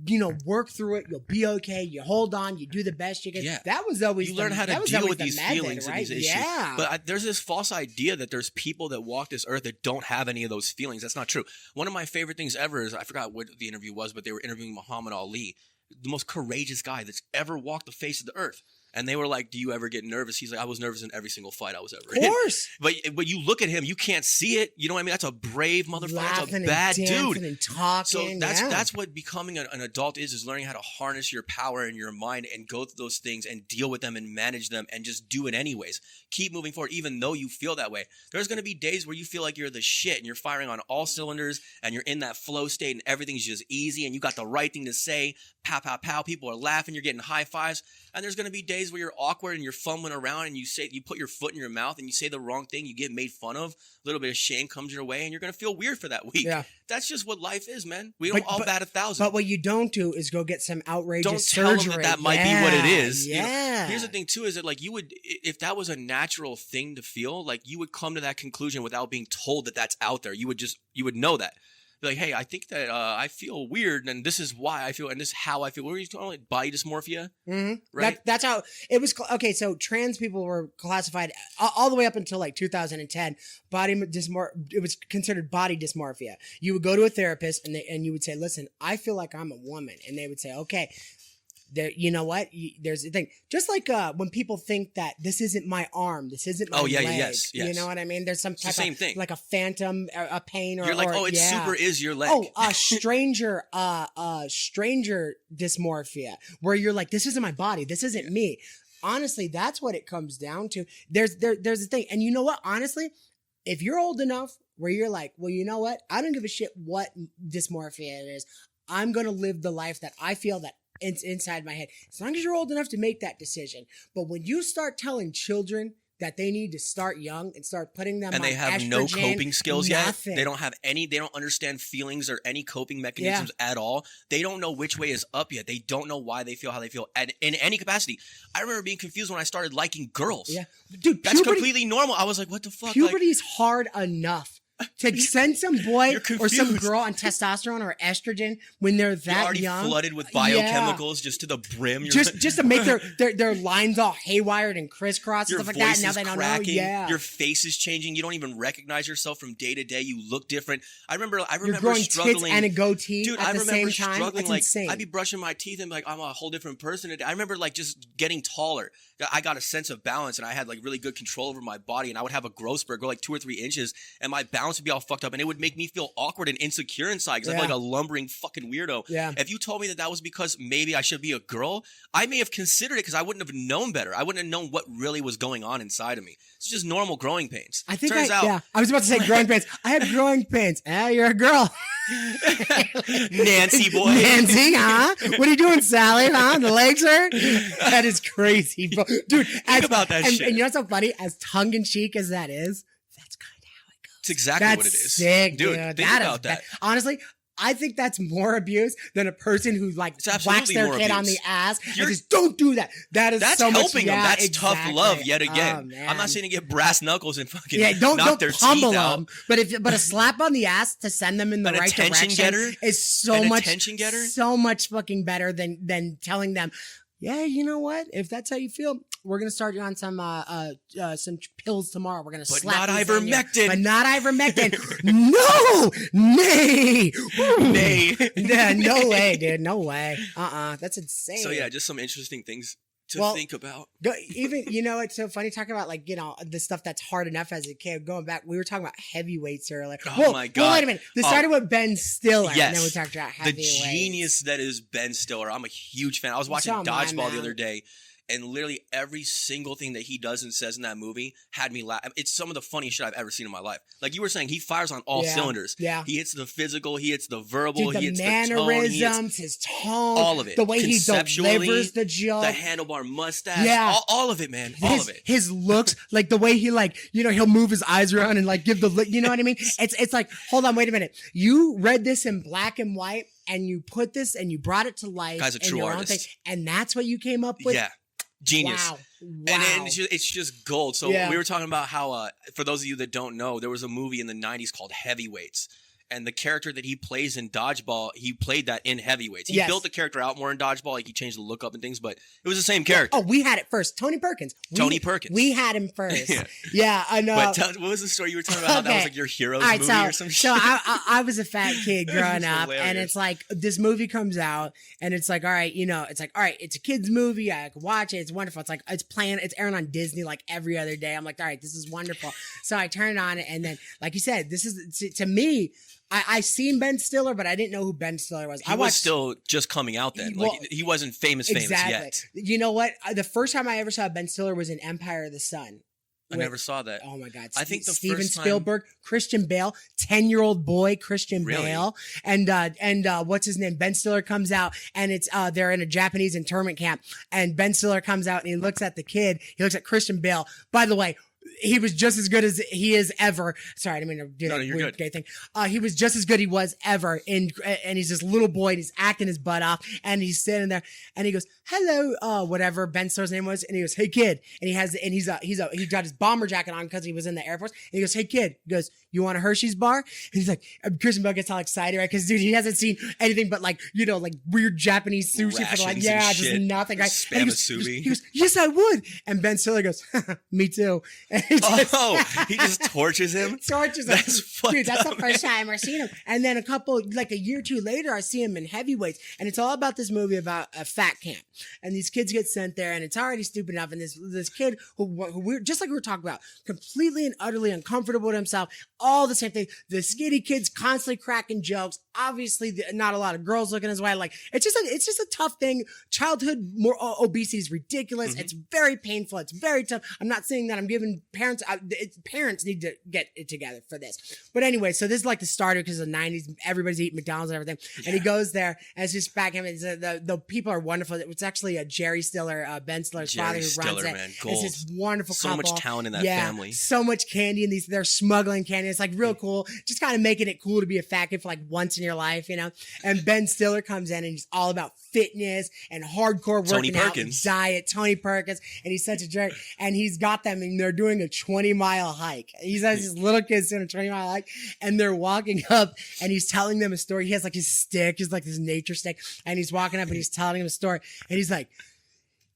you know, work through it. You'll be okay. You hold on. You do the best you can. Yeah. That was always you learn how to deal with these feelings right? and these issues. Yeah. But there's this false idea that there's people that walk this earth that don't have any of those feelings. That's not true. One of my favorite things ever is, I forgot what the interview was, but they were interviewing Muhammad Ali, the most courageous guy that's ever walked the face of the earth. And they were like, do you ever get nervous? He's like, I was nervous in every single fight I was ever in. Of course. But you look at him, you can't see it. You know what I mean? That's a brave motherfucker. That's a bad dude. And talking. So that's what becoming an adult is learning how to harness your power in your mind and go through those things and deal with them and manage them and just do it anyways. Keep moving forward, even though you feel that way. There's going to be days where you feel like you're the shit and you're firing on all cylinders and you're in that flow state and everything's just easy and you got the right thing to say. Pow, pow, pow. People are laughing. You're getting high fives. And there's going to be days where you're awkward and you're fumbling around and you put your foot in your mouth and you say the wrong thing. You get made fun of. A little bit of shame comes your way and you're going to feel weird for that week. Yeah. That's just what life is, man. We don't all bat 1,000. But what you don't do is go get some outrageous surgery. Don't tell them that might be what it is. Yeah. You know? Here's the thing, too, is that like you would, if that was a natural thing to feel, like you would come to that conclusion without being told that that's out there. You would know that. Like, hey, I think that I feel weird, and this is why I feel, and this is how I feel. What were you calling it? Body dysmorphia? Mm-hmm. Right? That's how it was. Okay, so trans people were classified all the way up until like 2010. It was considered body dysmorphia. You would go to a therapist, and you would say, listen, I feel like I'm a woman. And they would say, okay, there, you know what? There's a thing. Just like when people think that this isn't my arm, this isn't my leg. Yes. You know what I mean? There's some It's type the same of thing. like a phantom, a pain, or You're like, oh, it's yeah. super is your leg. Oh, stranger dysmorphia, where you're like, this isn't my body, this isn't me. Honestly, that's what it comes down to. There's a thing, and you know what? Honestly, if you're old enough where you're like, well, you know what? I don't give a shit what dysmorphia it is. I'm gonna live the life that I feel that it's inside my head. As long as you're old enough to make that decision. But when you start telling children that they need to start young and start putting them and on they have estrogen, no coping skills nothing. yet. They don't have any. They don't understand feelings or any coping mechanisms at all. They don't know which way is up yet. They don't know why they feel how they feel, and in any capacity. I remember being confused when I started liking girls. Yeah, dude, that's completely normal. I was like, what the fuck? Puberty's hard enough. To send some boy or some girl on testosterone or estrogen when they're that You're already young, flooded with biochemicals just to the brim. Just to make their lines all haywired and crisscrossed and your stuff like that. voice Now is they don't cracking. know. Yeah, Your face is changing. You don't even recognize yourself from day to day. You look different. I remember you're growing struggling. tits and a goatee Dude, at I the remember same time. struggling. That's Like insane. I'd be brushing my teeth and be like, I'm a whole different person today. I remember like just getting taller. I got a sense of balance and I had like really good control over my body. And I would have a growth spurt go like 2 or 3 inches, and my balance would be all fucked up, and it would make me feel awkward and insecure inside because I'm like a lumbering fucking weirdo. Yeah. If you told me that was because maybe I should be a girl, I may have considered it because I wouldn't have known better. I wouldn't have known what really was going on inside of me. It's just normal growing pains. I think Turns out, I was about to say growing pains. I have growing pains. You're a girl. Nancy boy. Nancy, huh? What are you doing, Sally? Huh? The legs hurt? That is crazy, bro. Dude, think about that shit. And you know what's so funny? As tongue-in-cheek as that is, that's kind of how it goes. It's exactly That's what it is. sick, Dude, dude. think about that. Honestly, I think that's more abuse than a person who like It's whacks absolutely their more kid on abuse. the ass and says, "Don't do that." That's so helping much, them. That's tough exactly. love yet Oh, again. man. I'm not saying to get brass knuckles and fucking don't knock their pummel teeth them. out. But a slap on the ass to send them in the An right attention direction getter? is so An much attention getter? so much fucking better than telling them, yeah, you know what? If that's how you feel, we're gonna start you on some pills tomorrow. We're gonna slap not these in you. ivermectin. But not ivermectin. No, nay, Nay. Yeah, no way, dude. No way. That's insane. So yeah, just some interesting things to think about. Even, you know, it's so funny talking about like, you know, the stuff that's hard enough as a kid. Going back, we were talking about heavyweights earlier. Oh my God. Well, wait a minute. This started with Ben Stiller. Yes. And then we talked about The heavyweights. genius that is Ben Stiller. I'm a huge fan. I was watching So am I, Dodgeball the man. other day, and literally every single thing that he does and says in that movie had me laugh. It's some of the funniest shit I've ever seen in my life. Like you were saying, he fires on all cylinders. Yeah. He hits the physical, he hits the verbal, Dude, he the hits the tone, mannerisms, his tone, all of it. the way he Conceptually, delivers the joke, the handlebar mustache, Yeah. all of it, man. All of it. His looks, like the way he like, you know, he'll move his eyes around and like give the look, you know what I mean? It's like, hold on, wait a minute. You read this in black and white and you put this and you brought it to life. Guy's a in true your own artist. thing, and that's what you came up with? Yeah. Genius. Wow. And then it's just gold. So Yeah. we were talking about how, for those of you that don't know, there was a movie in the 90s called Heavyweights. And the character that he plays in Dodgeball, he played that in Heavyweights. He Yes. built the character out more in Dodgeball. Like he changed the look up and things, but it was the same character. Oh, we had it first. Tony Perkins. We had him first. Yeah, I know. But what was the story you were talking about? How that was like your hero's All right, movie or some shit? So I was a fat kid growing up, and hilarious. it's like this movie comes out, and it's like, all right, you know, it's like, all right, it's a kid's movie. I can watch it. It's wonderful. It's like it's airing on Disney like every other day. I'm like, all right, this is wonderful. So I turn it on, and then, like you said, this is to me. I seen Ben Stiller, but I didn't know who Ben Stiller was. He was still just coming out then. Well, like he wasn't famous yet. You know what? The first time I ever saw Ben Stiller was in Empire of the Sun. I never saw that. Oh my God! I think the Steven first time- Spielberg, Christian Bale, 10-year-old boy Christian Really? Bale, and what's his name? Ben Stiller comes out, and it's they're in a Japanese internment camp, and Ben Stiller comes out and he looks at the kid. He looks at Christian Bale. By the way, he was just as good as he is ever. Sorry, I didn't mean to do that weird gay thing. He was just as good he was ever and he's this little boy and he's acting his butt off and he's sitting there and he goes, hello, whatever Ben Stiller's name was. And he goes, hey kid. And he's got his bomber jacket on because he was in the Air Force. And he goes, hey kid. He goes, you want a Hershey's bar? And he's like, Christian Bale gets all excited, right? Cause dude, he hasn't seen anything but like, you know, like weird Japanese sushi for like, Rations and just shit. nothing. Right? Spam And musubi. he goes, yes, I would. And Ben Stiller goes, me too. He just tortures him. Tortures him. That's fucked Dude, that's up, the first time I've seen him. And then a year or two later, I see him in Heavyweights. And it's all about this movie about a fat camp. And these kids get sent there, and it's already stupid enough. And this kid who we're just like we were talking about, completely and utterly uncomfortable with himself, all the same thing. The skinny kids constantly cracking jokes. Obviously, not a lot of girls looking his way. Like, it's just a tough thing. Childhood obesity is ridiculous. Mm-hmm. It's very painful. It's very tough. I'm not saying that I'm giving parents need to get it together for this. But anyway, so this is like the starter because of the 90s. Everybody's eating McDonald's and everything. Yeah. And he goes there, and it's just back him. The people are wonderful. It's actually Jerry Stiller, Ben Stiller's father who runs it. Man, it's this wonderful couple. So much talent in that family. So much candy in these. They're smuggling candy. It's like real cool. Just kind of making it cool to be a fat kid for like once in your life, you know? And Ben Stiller comes in and he's all about fitness and hardcore working out, diet, Tony Perkins, and he's such a jerk. And he's got them, and they're doing a 20-mile hike. He has these little kids doing a 20-mile hike, and they're walking up, and he's telling them a story. He has like his stick, he's like his nature stick, and he's walking up, and he's telling them a story, and he's like,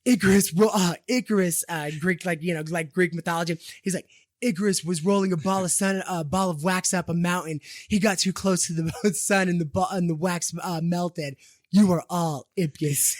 Icarus, Greek, like Greek mythology. He's like, Icarus was rolling a ball of wax up a mountain. He got too close to the sun, and the wax melted. You are all Icarus.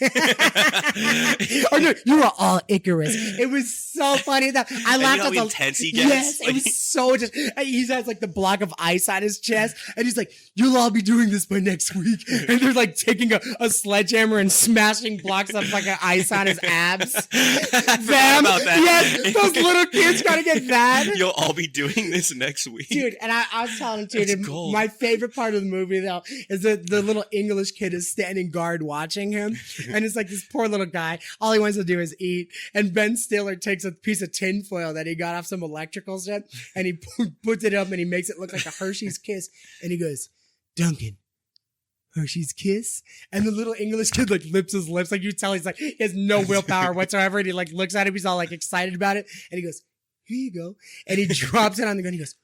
Or no, you are all Icarus. It was so funny that I laughed at how intense he gets. Yes, it was so just. He has like the block of ice on his chest, and he's like, "You'll all be doing this by next week." And they're like taking a sledgehammer and smashing blocks of like ice on his abs. Them, about that. Yes, those little kids gotta get that. You'll all be doing this next week, dude. And I was telling him, dude, my favorite part of the movie though is that the little English kid is standing guard watching him, and it's like this poor little guy, all he wants to do is eat, and Ben Stiller takes a piece of tinfoil that he got off some electrical shit, and he puts it up and he makes it look like a Hershey's Kiss, and he goes, Duncan, Hershey's Kiss? And the little English kid like lips his lips, like you tell he has no willpower whatsoever, and he like looks at him, he's all like excited about it, and he goes, here you go, and he drops it on the ground, he goes,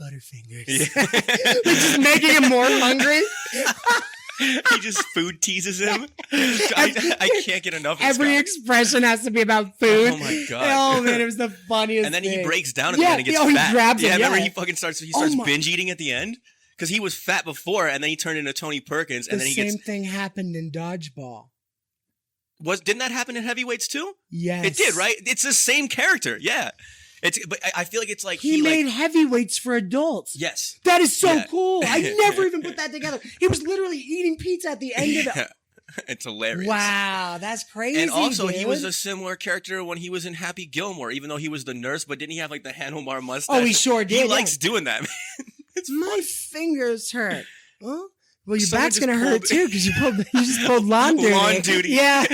Butterfingers. Yeah. Like just making him more hungry. He just food teases him. I can't get enough of every expression has to be about food. Oh my god. Oh man, it was the funniest And then thing. He breaks down at the end and gets fat. He grabs him, remember he fucking starts binge eating at the end? Because he was fat before, and then he turned into Tony Perkins, and then he gets... The same thing happened in Dodgeball. Didn't that happen in Heavyweights too? Yes. It did, right? It's the same character, yeah. But I feel like it's like he made Heavyweights for adults. Yes. That is so cool. I never even put that together. He was literally eating pizza at the end of it. It's hilarious. Wow, that's crazy. And also, dude. he was a similar character when he was in Happy Gilmore, even though he was the nurse, but didn't he have like the handlebar mustache? Oh, he sure did. He likes doing that, man. My fingers hurt. Huh? Well, your back's gonna hurt too because you just pulled lawn duty. Lawn duty. Yeah.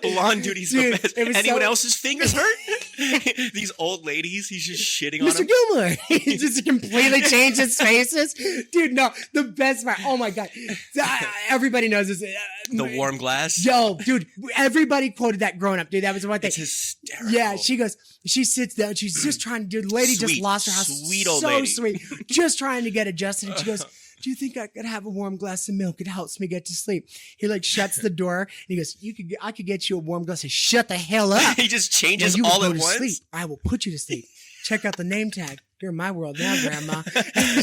Lawn duty's the best. Anyone else's fingers hurt? These old ladies, he's just shitting on them. Mr. Gilmore. He just completely changed his faces. Dude, no. The best part. Oh my God. Everybody knows this. The warm glass? Yo, dude. Everybody quoted that growing up, dude. That was one thing. It's hysterical. Yeah, she sits down. She's just trying to, dude, the lady just lost her house. Sweet old lady. So sweet. Just trying to get adjusted. And she goes, do you think I could have a warm glass of milk? It helps me get to sleep. He like shuts the door and he goes, I could get you a warm glass. Says, shut the hell up. He just changes all at once. Sleep. I will put you to sleep. Check out the name tag. You're in my world now, Grandma.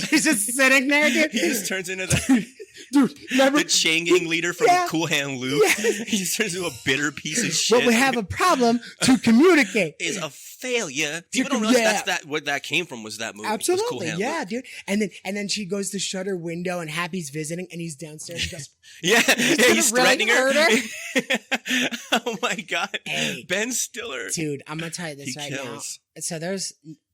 She's just sitting there, dude. He just turns into the chain gang leader from Cool Hand Luke. Yes. He just turns into a bitter piece of shit. But we have a problem to communicate. Is a failure. People don't realize what that came from was that movie. Absolutely, Cool Hand Luke. Dude. And then she goes to shut her window and Happy's visiting and he's downstairs. He goes, he's threatening her. Oh my God. Hey, Ben Stiller. Dude, I'm gonna tell you this now. So there's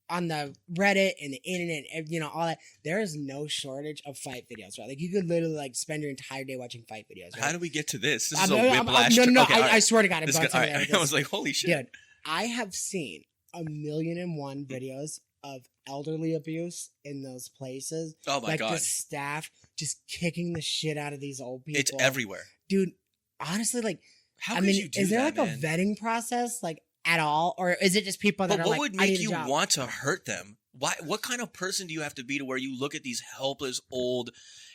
on the Reddit and the internet, you know, all that, there is no shortage of fight videos, right? Like you could literally like spend your entire day watching fight videos. Right? How do we get to this? This is a whiplash. No, I swear to God, I was like, holy shit. Dude, I have seen 1,000,001 videos of elderly abuse in those places. Oh my God. Like the staff just kicking the shit out of these old people. It's everywhere. Dude, honestly, like, how could you do is there that, like a vetting process? Like, at all, or is it just people that are like, what would make you want to hurt them? Why? What kind of person do you have to be to where you look at these helpless old,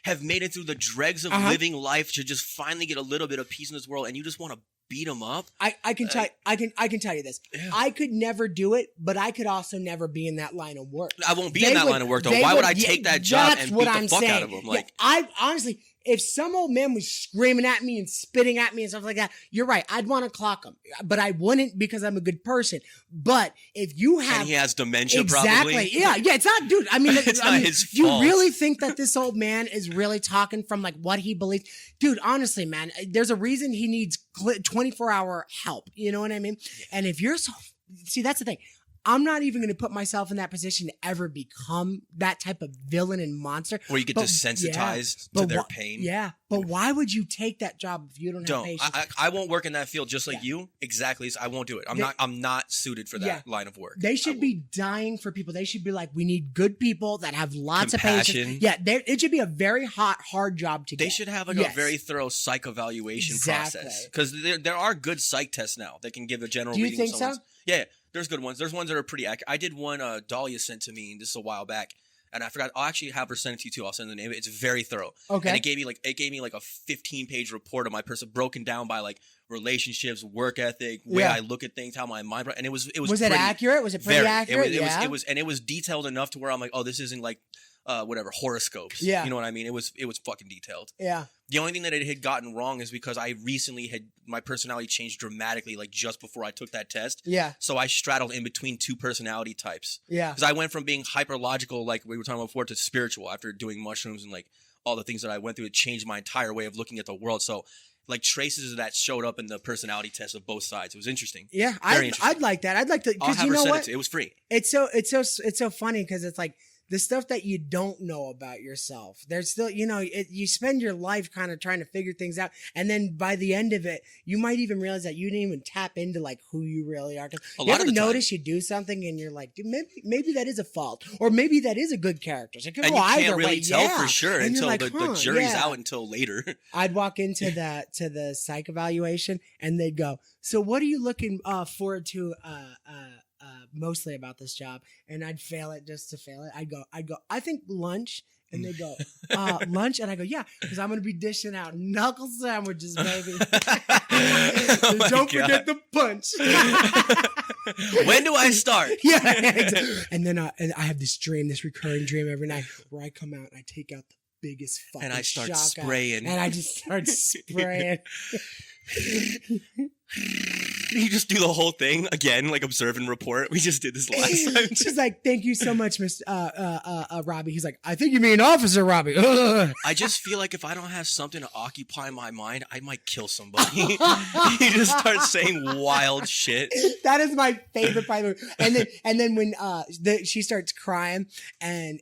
have made it through the dregs of living life to just finally get a little bit of peace in this world, and you just want to beat them up. I can tell you this. Yeah. I could never do it, but I could also never be in that line of work. I won't be in that line of work though. Why would I take that job and beat the fuck out of them? Like, I honestly, if some old man was screaming at me and spitting at me and stuff like that, you're right. I'd want to clock him, but I wouldn't because I'm a good person. But if you have, and he has dementia, exactly, probably. yeah, it's not, dude. I mean, It's not his you fault. really think that this old man is really talking from like what he believes, dude? Honestly, man, there's a reason he needs 24-hour help. You know what I mean? And if you're see, that's the thing. I'm not even going to put myself in that position to ever become that type of villain and monster. Where you get desensitized to their pain. Yeah. But why would you take that job if you don't have patience? I won't work in that field just like you. Exactly. I won't do it. I'm not suited for that line of work. They should be dying for people. They should be like, we need good people that have lots of Compassion. patience. Yeah. It should be a very hard job to get. They should have like a very thorough psych evaluation process. Because there are good psych tests now that can give a general reading. Do you think so? Yeah. There's good ones. There's ones that are pretty accurate. I did one Dahlia sent to me, and this is a while back, and I forgot. I'll actually have her send it to you too. I'll send the name. It's very thorough. Okay. And it gave me like a 15-page report of my person broken down by like relationships, work ethic, way I look at things, how my mind. And it was it accurate? Was it pretty accurate? It was detailed enough to where I'm like, oh, this isn't like whatever horoscopes. Yeah. You know what I mean? It was fucking detailed. Yeah. The only thing that it had gotten wrong is because I recently my personality changed dramatically, like just before I took that test. Yeah. So I straddled in between two personality types. Yeah. Because I went from being hyper logical, like we were talking about before, to spiritual after doing mushrooms and like all the things that I went through. It changed my entire way of looking at the world. So like traces of that showed up in the personality test of both sides. It was interesting. Yeah. Very interesting. I'd like that. I'd like to, I'll because have you her know send what? it to you. It was free. It's so funny because it's like, the stuff that you don't know about yourself, there's still, you spend your life kind of trying to figure things out. And then by the end of it, you might even realize that you didn't even tap into like who you really are. You ever notice you do something and you're like, dude, maybe that is a fault, or maybe that is a good character. So it could and go you can't either really way. tell for sure and until like, the jury's out until later. I'd walk into the psych evaluation and they'd go, so what are you looking forward to mostly about this job? And I'd fail it just to fail it. I'd go, I think lunch. And they go, lunch? And I go, yeah, because I'm going to be dishing out knuckle sandwiches, baby. Don't forget the punch. When do I start? Yeah, exactly. And then and I have this recurring dream every night where I come out and I take out the biggest fucking and I start shotgun, spraying. and I just start spraying. You just do the whole thing again, like observe and report. We just did this last time. She's like, "Thank you so much, Mr. Robbie." He's like, "I think you mean Officer Robbie." Ugh. I just feel like if I don't have something to occupy my mind, I might kill somebody. You just start saying wild shit. That is my favorite part of it. And then when she starts crying, and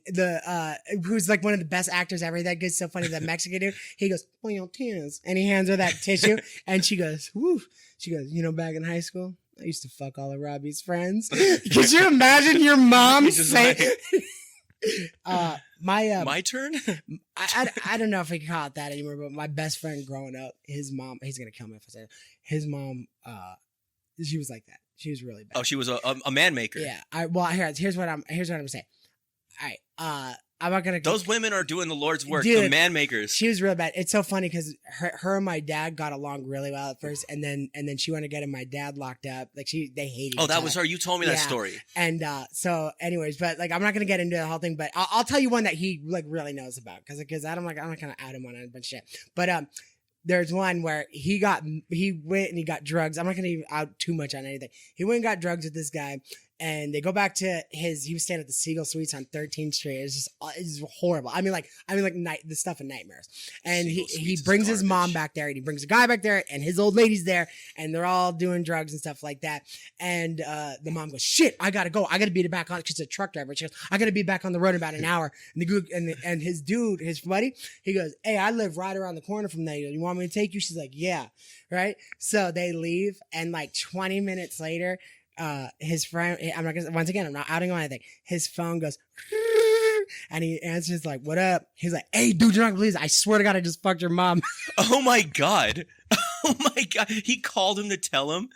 who's like one of the best actors ever, that guy's so funny, that Mexican dude, he goes, "Well, tears," and he hands her that tissue, and she goes, "Woo." She goes, back in high school, I used to fuck all of Robbie's friends. Could you imagine your mom saying, my turn? I don't know if we can call it that anymore, but my best friend growing up, his mom, he's going to kill me if I say it. His mom, she was like that. She was really bad. Oh, she was a man maker. Yeah. Here's what I'm saying. All right. I'm not gonna. Those women are doing the Lord's work. Dude, the man makers. She was real bad. It's so funny because her and my dad got along really well at first, and then she went to get my dad locked up. Like they hated. Oh, that was her. You told me that story. And so, anyways, but like I'm not gonna get into the whole thing, but I'll tell you one that he like really knows about because I'm not gonna out him on a bunch of shit. But there's one where he went and he got drugs. I'm not gonna even out too much on anything. He went and got drugs with this guy. And they go back to he was staying at the Seagull Suites on 13th Street. It's horrible. I mean like the stuff in nightmares. And he brings his mom back there, and he brings a guy back there, and his old lady's there, and they're all doing drugs and stuff like that. And the mom goes, "Shit, I gotta go. I gotta be back on." She's a truck driver. She goes, "I gotta be back on the road in about an hour." And his dude, his buddy, he goes, "Hey, I live right around the corner from there. You want me to take you?" She's like, "Yeah." Right. So they leave, and like 20 minutes later, his friend, I'm not outing on anything. His phone goes, and he answers like, "What up?" He's like, "Hey, dude, you're not gonna believe this. I swear to God, I just fucked your mom." Oh my God. Oh my God. He called him to tell him,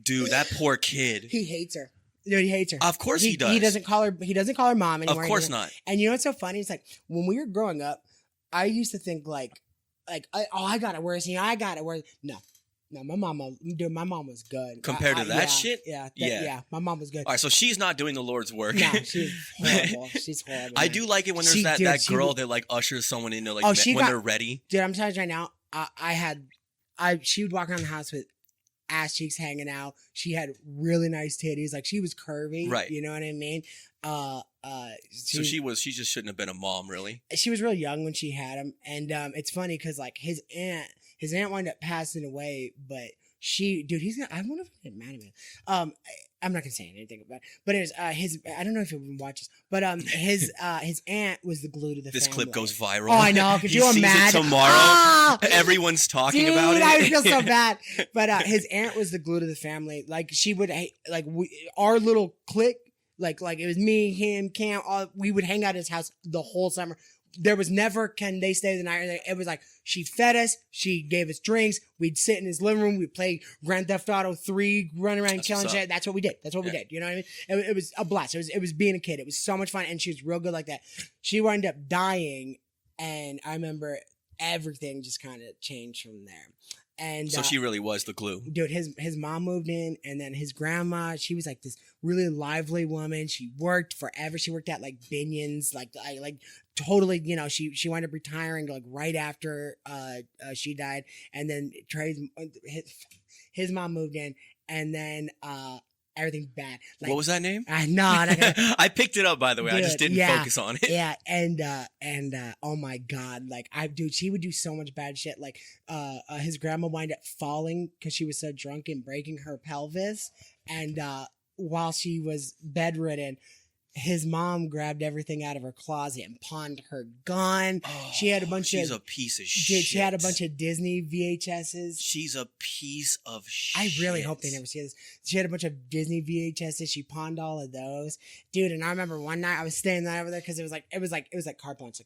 dude, that poor kid. He hates her. Dude, he hates her. Of course he does. He doesn't call her mom anymore. Of course not. And you know what's so funny? It's like when we were growing up, I used to think like, I got it worse. I got it worse. No. No, my mom was good. Compared to that shit? Yeah, my mom was good. All right, so she's not doing the Lord's work. No, she's horrible. She's horrible. I do like it when there's that girl that like ushers someone into like when they're ready. Dude, I'm telling you right now, she would walk around the house with ass cheeks hanging out. She had really nice titties. Like she was curvy. Right. You know what I mean? So she just shouldn't have been a mom, really. She was real young when she had him. And it's funny because like his aunt wound up passing away, but I wonder if he'd get mad at me. I'm not gonna say anything about it, but it was I don't know if he watches, but his aunt was the glue to the family. This clip goes viral. Oh, I know. Could you imagine? Tomorrow, everyone's talking about it. I feel so bad. But his aunt was the glue to the family. Like she would our little clique, like it was me, him, Cam. We would hang out at his house the whole summer. There was never, can they stay the night? It was like, she fed us, she gave us drinks, we'd sit in his living room, we'd play Grand Theft Auto 3, run around chilling shit. That's what we did. We did. You know what I mean? It was a blast. It was being a kid. It was so much fun, and she was real good like that. She wound up dying, and I remember everything just kind of changed from there. And so she really was the glue. Dude, his mom moved in, and then his grandma, she was like this really lively woman. She worked forever. She worked at like Binion's, like totally, you know, she wound up retiring like right after she died. And then his mom moved in, and then everything bad. Like, what was that name? I picked it up, by the way. Dude, I just didn't focus on it. Yeah, and oh my god, like she would do so much bad shit. Like his grandma wound up falling because she was so drunk and breaking her pelvis, and while she was bedridden, his mom grabbed everything out of her closet and pawned her gun. Oh, she had a bunch she's a piece of shit. She had a bunch of Disney VHSs. She's a piece of shit. I really hope they never see this. She had a bunch of Disney VHSs. She pawned all of those, dude. And I remember one night I was staying the night over there because it was like carte blanche.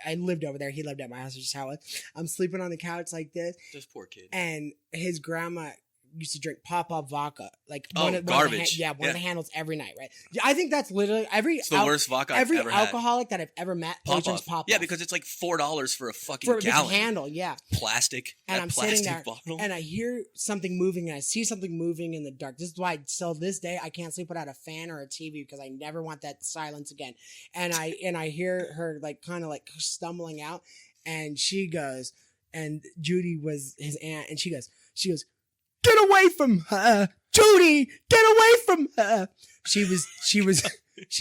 I lived over there. He lived at my house, which is how it was. I'm sleeping on the couch like this. This poor kid. And his grandma used to drink pop-up vodka, like garbage. One of the handles every night, right? I think that's literally it's the worst vodka I've ever had. Alcoholic that I've ever met drinks pop-up. Yeah, because it's like $4 for a fucking gallon. Handle, yeah. Plastic. And I'm plastic sitting there, bottle. and I hear something moving, and I see something moving in the dark. This is why, till this day, I can't sleep without a fan or a TV because I never want that silence again. And I hear her like kind of like stumbling out, and she goes, and Judy was his aunt, and she goes. Get away from her, Judy! Get away from her! She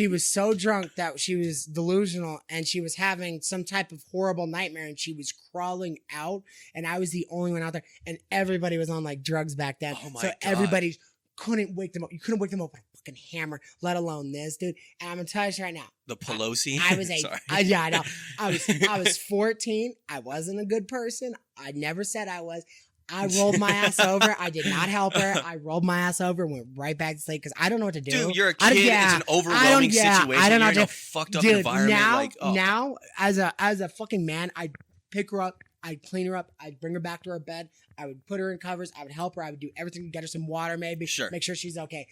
was so drunk that she was delusional, and she was having some type of horrible nightmare, and she was crawling out, and I was the only one out there, and everybody was on like drugs back then. Oh my so God. Everybody couldn't wake them up. You couldn't wake them up with a fucking hammer, let alone this, dude. And I'm gonna tell you right now. The Pelosi. I was I know. I was 14. I wasn't a good person. I never said I was. I rolled my ass over. I did not help her. I rolled my ass over and went right back to sleep because I don't know what to do. Dude, you're a kid. It's an overwhelming situation. I don't know. You're in a fucked up environment. Now, as a fucking man, I'd pick her up. I'd clean her up. I'd bring her back to her bed. I would put her in covers. I would help her. I would do everything. Get her some water, maybe. Sure. Make sure she's okay.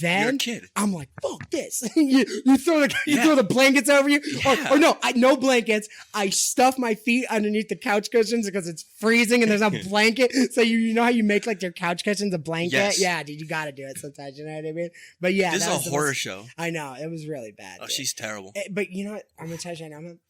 Then you're a kid. I'm like, fuck this. you throw the blankets over you, or no, no blankets. I stuff my feet underneath the couch cushions because it's freezing and there's no blanket. So you know how you make like your couch cushions a blanket? Yes. Yeah, dude, you got to do it sometimes. You know what I mean? But yeah, this is a horror show. I know, it was really bad. Oh, dude. She's terrible. But you know what? I'm gonna tell you right now, man.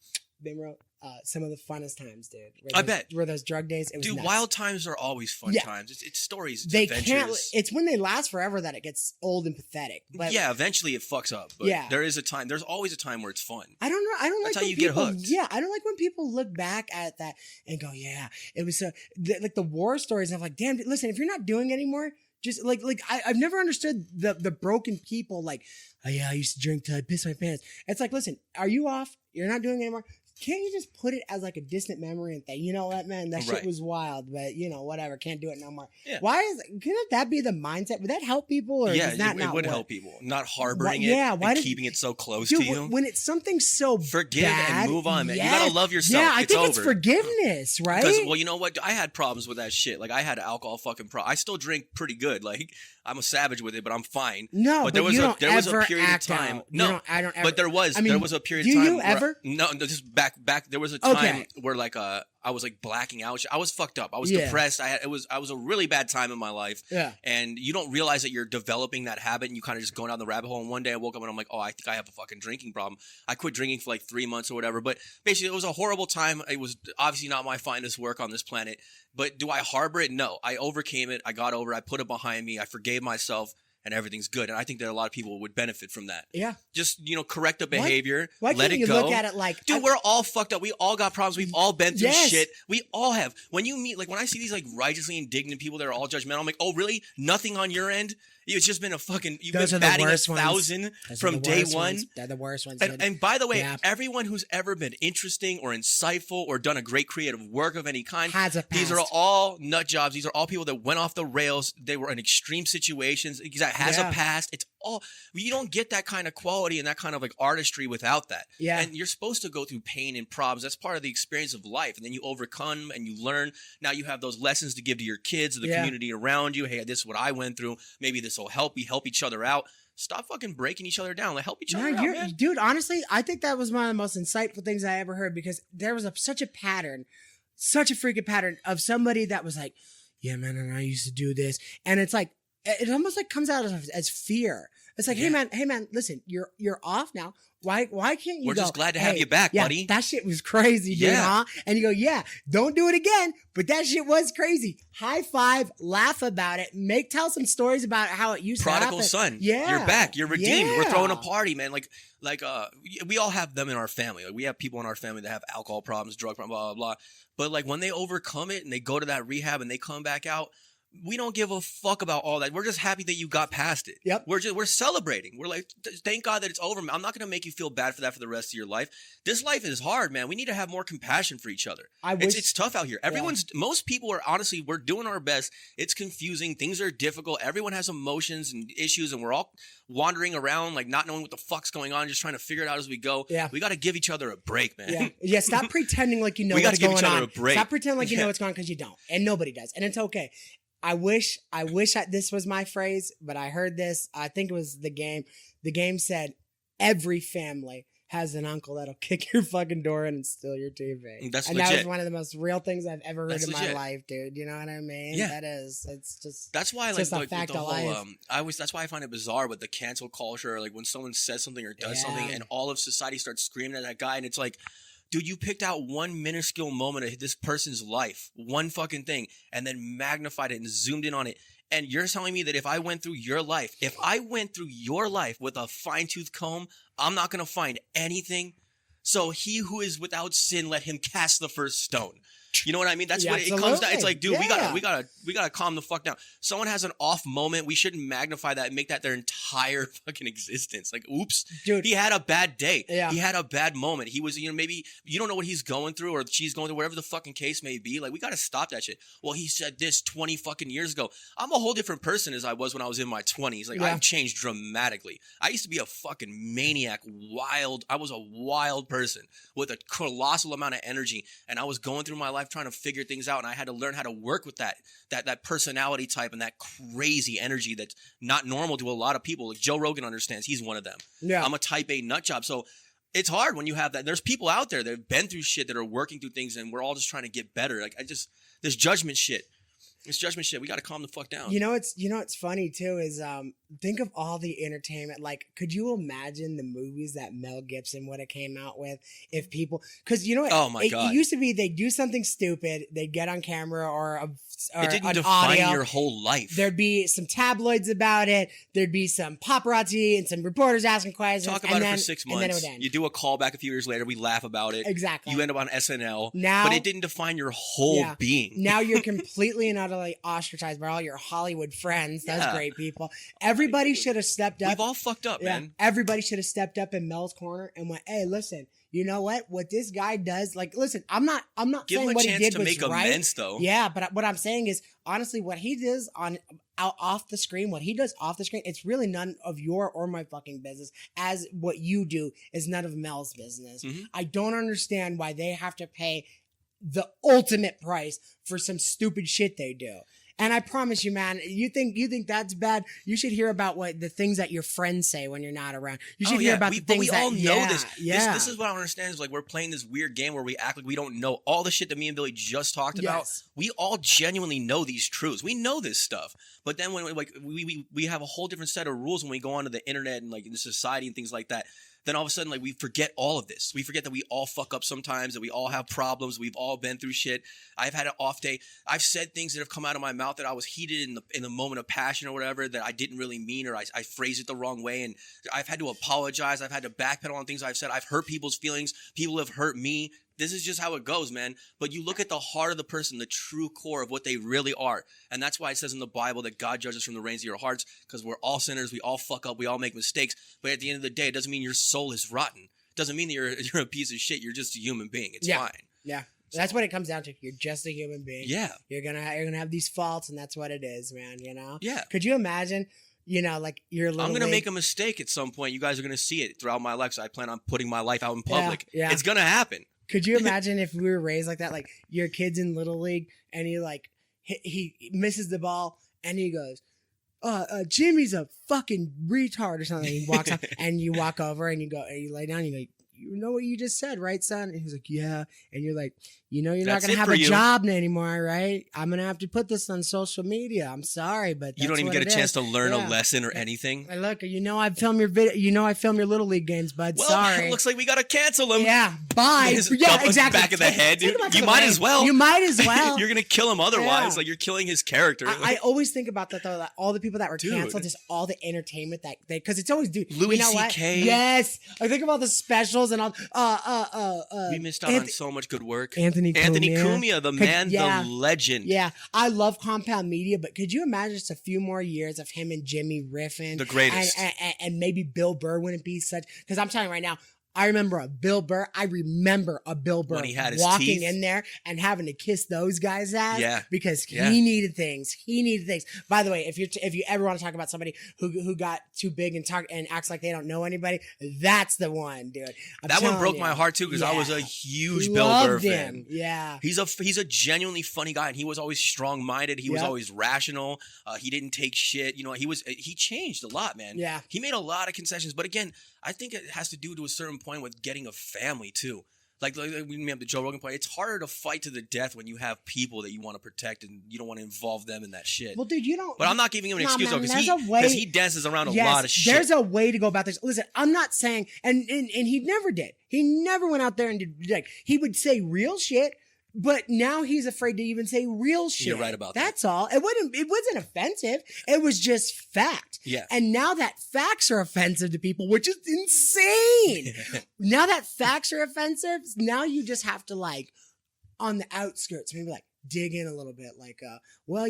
Been real. Some of the funnest times, dude. I bet. Were those drug days? It was dude, nuts. Wild times are always fun times. It's stories. It's adventures. Can't. It's when they last forever that it gets old and pathetic. But yeah, eventually it fucks up. But there is a time. There's always a time where it's fun. I don't know. I don't That's like how you people, get hooked. Yeah, I don't like when people look back at that and go, "Yeah, it was so." Like the war stories. And I'm like, damn. Listen, if you're not doing it anymore. Just I've never understood the broken people like, oh yeah, I used to drink till I piss my pants. It's like, listen, are you off? You're not doing it anymore. Can't you just put it as like a distant memory and think, you know what, man, that shit was wild, but you know, whatever, can't do it no more. Yeah. Couldn't that be the mindset? Would that help people? Or does that it would help people. Not harboring it and keeping it so close to you. When it's something so forgive bad, and move on, man. You gotta love yourself. Yeah, I think it's forgiveness, right? Because, well, you know what? I had problems with that shit. Like, I had alcohol fucking I still drink pretty good. Like, I'm a savage with it, but I'm fine. No, but there was a period of time. No, I don't ever. But there was a period of time. Do you ever? No, just back back there was a time Okay. where like I was like blacking out. I was fucked up. I was Yeah. depressed. I was a really bad time in my life. Yeah. And you don't realize that you're developing that habit, and you kind of just go down the rabbit hole. And one day I woke up and I'm like, oh, I think I have a fucking drinking problem. I quit drinking for like 3 months or whatever. But basically, it was a horrible time. It was obviously not my finest work on this planet. But do I harbor it? No. I overcame it. I got over it. I put it behind me. I forgave myself. And everything's good. And I think that a lot of people would benefit from that. Yeah. Just, correct the behavior. Why let can't it you go. look at it like, Dude, we're all fucked up. We all got problems. We've all been through Yes. shit. We all have. When you meet, like when I see these like righteously indignant people that are all judgmental, I'm like, oh, really? Nothing on your end? It's just been a fucking, you've Those been are the batting worst 1,000 Those are from the day worst one. ones. They're the worst ones. And by the way, Yeah. everyone who's ever been interesting or insightful or done a great creative work of any kind, Has a these are past. all nut jobs. These are all people that went off the rails. They were in extreme situations. That has Yeah. a past. It's all, you don't get that kind of quality and that kind of like artistry without that. Yeah. And you're supposed to go through pain and problems. That's part of the experience of life. And then you overcome and you learn. Now you have those lessons to give to your kids, or the Yeah. community around you. Hey, this is what I went through. Maybe this will help. We help each other out. Stop fucking breaking each other down. Like, help each other out, man. Dude, honestly, I think that was one of the most insightful things I ever heard, because there was such a pattern, such a freaking pattern of somebody that was like, yeah, man, and I used to do this. And it's like, it almost like comes out as fear. It's like, Yeah. hey man, listen, you're off now. Why can't you We're go, just glad to have "Hey, you back, yeah, buddy." That shit was crazy, dude, Yeah. huh? And you go, yeah, don't do it again. But that shit was crazy. High five, laugh about it, tell some stories about how it used Prodigal to happen. son. Yeah. You're back. You're redeemed. We're Yeah. throwing a party, man. Like we all have them in our family. Like we have people in our family that have alcohol problems, drug problems, blah, blah, blah. But like when they overcome it and they go to that rehab and they come back out, we don't give a fuck about all that. We're just happy that you got past it. Yep. We're celebrating. We're like, thank God that it's over. I'm not going to make you feel bad for that for the rest of your life. This life is hard, man. We need to have more compassion for each other. It's tough out here. Most people are honestly, we're doing our best. It's confusing. Things are difficult. Everyone has emotions and issues, and we're all wandering around like not knowing what the fuck's going on, just trying to figure it out as we go. Yeah. We got to give each other a break, man. Yeah, yeah. Stop pretending like you know We gotta what's give going each other on. a break. Stop pretending like you know Yeah. what's going on, because you don't, and nobody does, and it's okay. I wish this was my phrase, but I heard this. I think it was the game. The game said, "Every family has an uncle that'll kick your fucking door in and steal your TV." That's and that legit. was one of the most real things I've ever heard That's in my legit. life, dude. You know what I mean? Yeah. It's just. That's why, It's like, just a with fact the of whole, life. that's why I find it bizarre with the cancel culture. Like when someone says something or does something, Yeah. and all of society starts screaming at that guy, and it's like, dude, you picked out one minuscule moment of this person's life, one fucking thing, and then magnified it and zoomed in on it. And you're telling me that if I went through your life with a fine-tooth comb, I'm not gonna find anything. So he who is without sin, let him cast the first stone. You know what I mean? That's Yeah, what it comes down. It's absolutely. like, dude, Yeah. we gotta calm the fuck down. Someone has an off moment. We shouldn't magnify that and make that their entire fucking existence. Like, oops, Dude. he had a bad day. Yeah. He had a bad moment. He was, maybe you don't know what he's going through or she's going through, whatever the fucking case may be. Like, we gotta stop that shit. Well, he said this 20 fucking years ago. I'm a whole different person as I was when I was in my 20s. Like, Yeah. I've changed dramatically. I used to be a fucking maniac, I was a wild person with a colossal amount of energy, and I was going through my life trying to figure things out, and I had to learn how to work with that personality type and that crazy energy that's not normal to a lot of people. Like Joe Rogan understands. He's one of them. Yeah. I'm a type A nut job. So it's hard when you have that. There's people out there that have been through shit that are working through things, and we're all just trying to get better. Like this judgment shit. It's judgment shit. We got to calm the fuck down. It's funny too is think of all the entertainment. Like, could you imagine the movies that Mel Gibson would have came out with if people? Because you know what? Oh my God. It used to be they do something stupid, they'd get on camera or It didn't an define audio. your whole life. There'd be some tabloids about it. There'd be some paparazzi and some reporters asking questions. Talk about and it then, for 6 and then it months. would end. You do a callback a few years later. We laugh about it. Exactly. You end up on SNL. Now- but it didn't define your whole being. Now you're completely and utterly ostracized by all your Hollywood friends. Those Yeah. great people. Everybody should have stepped up. We've all fucked up, man. Everybody should have stepped up in Mel's corner and went, "Hey, listen, you know what? What this guy does, like, listen, I'm not Give saying him a what he chance did to was make right. amends, though. Yeah, but what I'm saying is, honestly, what he does off the screen, what he does off the screen, it's really none of your or my fucking business. As what you do is none of Mel's business. Mhm. I don't understand why they have to pay the ultimate price for some stupid shit they do. And I promise you, man, you think that's bad? You should hear about what the things that your friends say when you're not around. You should hear about the things but we all know this. Yeah. This is what I don't understand is like we're playing this weird game where we act like we don't know all the shit that me and Billy just talked about. Yes. We all genuinely know these truths. We know this stuff. But then when we have a whole different set of rules when we go onto the internet and like in society and things like that. Then all of a sudden, like, we forget all of this. We forget that we all fuck up sometimes, that we all have problems. We've all been through shit. I've had an off day. I've said things that have come out of my mouth that I was heated in the moment of passion or whatever that I didn't really mean, or I phrased it the wrong way. And I've had to apologize. I've had to backpedal on things I've said. I've hurt people's feelings. People have hurt me. This is just how it goes, man. But you look at the heart of the person, the true core of what they really are. And that's why it says in the Bible that God judges from the reins of your hearts, because we're all sinners. We all fuck up. We all make mistakes. But at the end of the day, it doesn't mean your soul is rotten. It doesn't mean that you're a piece of shit. You're just a human being. It's fine. Yeah. That's what it comes down to. You're just a human being. Yeah. You're gonna have these faults, and that's what it is, man. You know. Yeah. Could you imagine? You know, like you're. I'm gonna make a mistake at some point. You guys are gonna see it throughout my life. So I plan on putting my life out in public. Yeah. It's gonna happen. Could you imagine if we were raised like that? Like your kid's in Little League and he misses the ball and he goes, Jimmy's a fucking retard or something. He walks up and you walk over and you go, and you lay down and you go, you know what you just said, right, son? And he's like, yeah. And you're like, you know, you're not going to have a job anymore, right? I'm going to have to put this on social media. I'm sorry, but you don't even get a chance to learn a lesson or anything. And look, you know, I film your video. You know, I film your Little League games, bud. Well, sorry. It looks like we got to cancel him. Yeah. Bye. Yeah, exactly. Back of the head, dude. You You might as well. You're going to kill him otherwise. Yeah. Like you're killing his character. I always think about that though. That all the people that were canceled, just all the entertainment that they, because it's always Louis you know C.K. Yes, I think about the specials and all. We missed out on so much good work. Anthony Cumia, the man, the legend. Yeah, I love Compound Media, but could you imagine just a few more years of him and Jimmy riffing? The greatest. And maybe Bill Burr wouldn't be such, because I'm telling you right now, I remember a Bill Burr When he had his walking teeth. in there and having to kiss those guys' ass. Yeah. Because he needed things. By the way, if you ever want to talk about somebody who got too big and acts like they don't know anybody, that's the one, dude. That one broke my heart too, because I was a huge Bill Burr fan. Yeah. He's a genuinely funny guy, and he was always strong-minded. He was always rational. He didn't take shit. You know, he changed a lot, man. Yeah. He made a lot of concessions, but again, I think it has to do to a certain point with getting a family too. Like we have the Joe Rogan point. It's harder to fight to the death when you have people that you want to protect and you don't want to involve them in that shit. Well, dude, you don't. But I'm not giving him an excuse though, because he dances around a yes, lot of shit. There's a way to go about this. Listen, I'm not saying, and he never did. He never went out there and did, like, he would say real shit. But now he's afraid to even say real shit. You're right about that. That's all. It wasn't offensive. It was just fact. Yeah. And now that facts are offensive to people, which is insane. Now that facts are offensive, now you just have to, like, on the outskirts, maybe like dig in a little bit, like, well,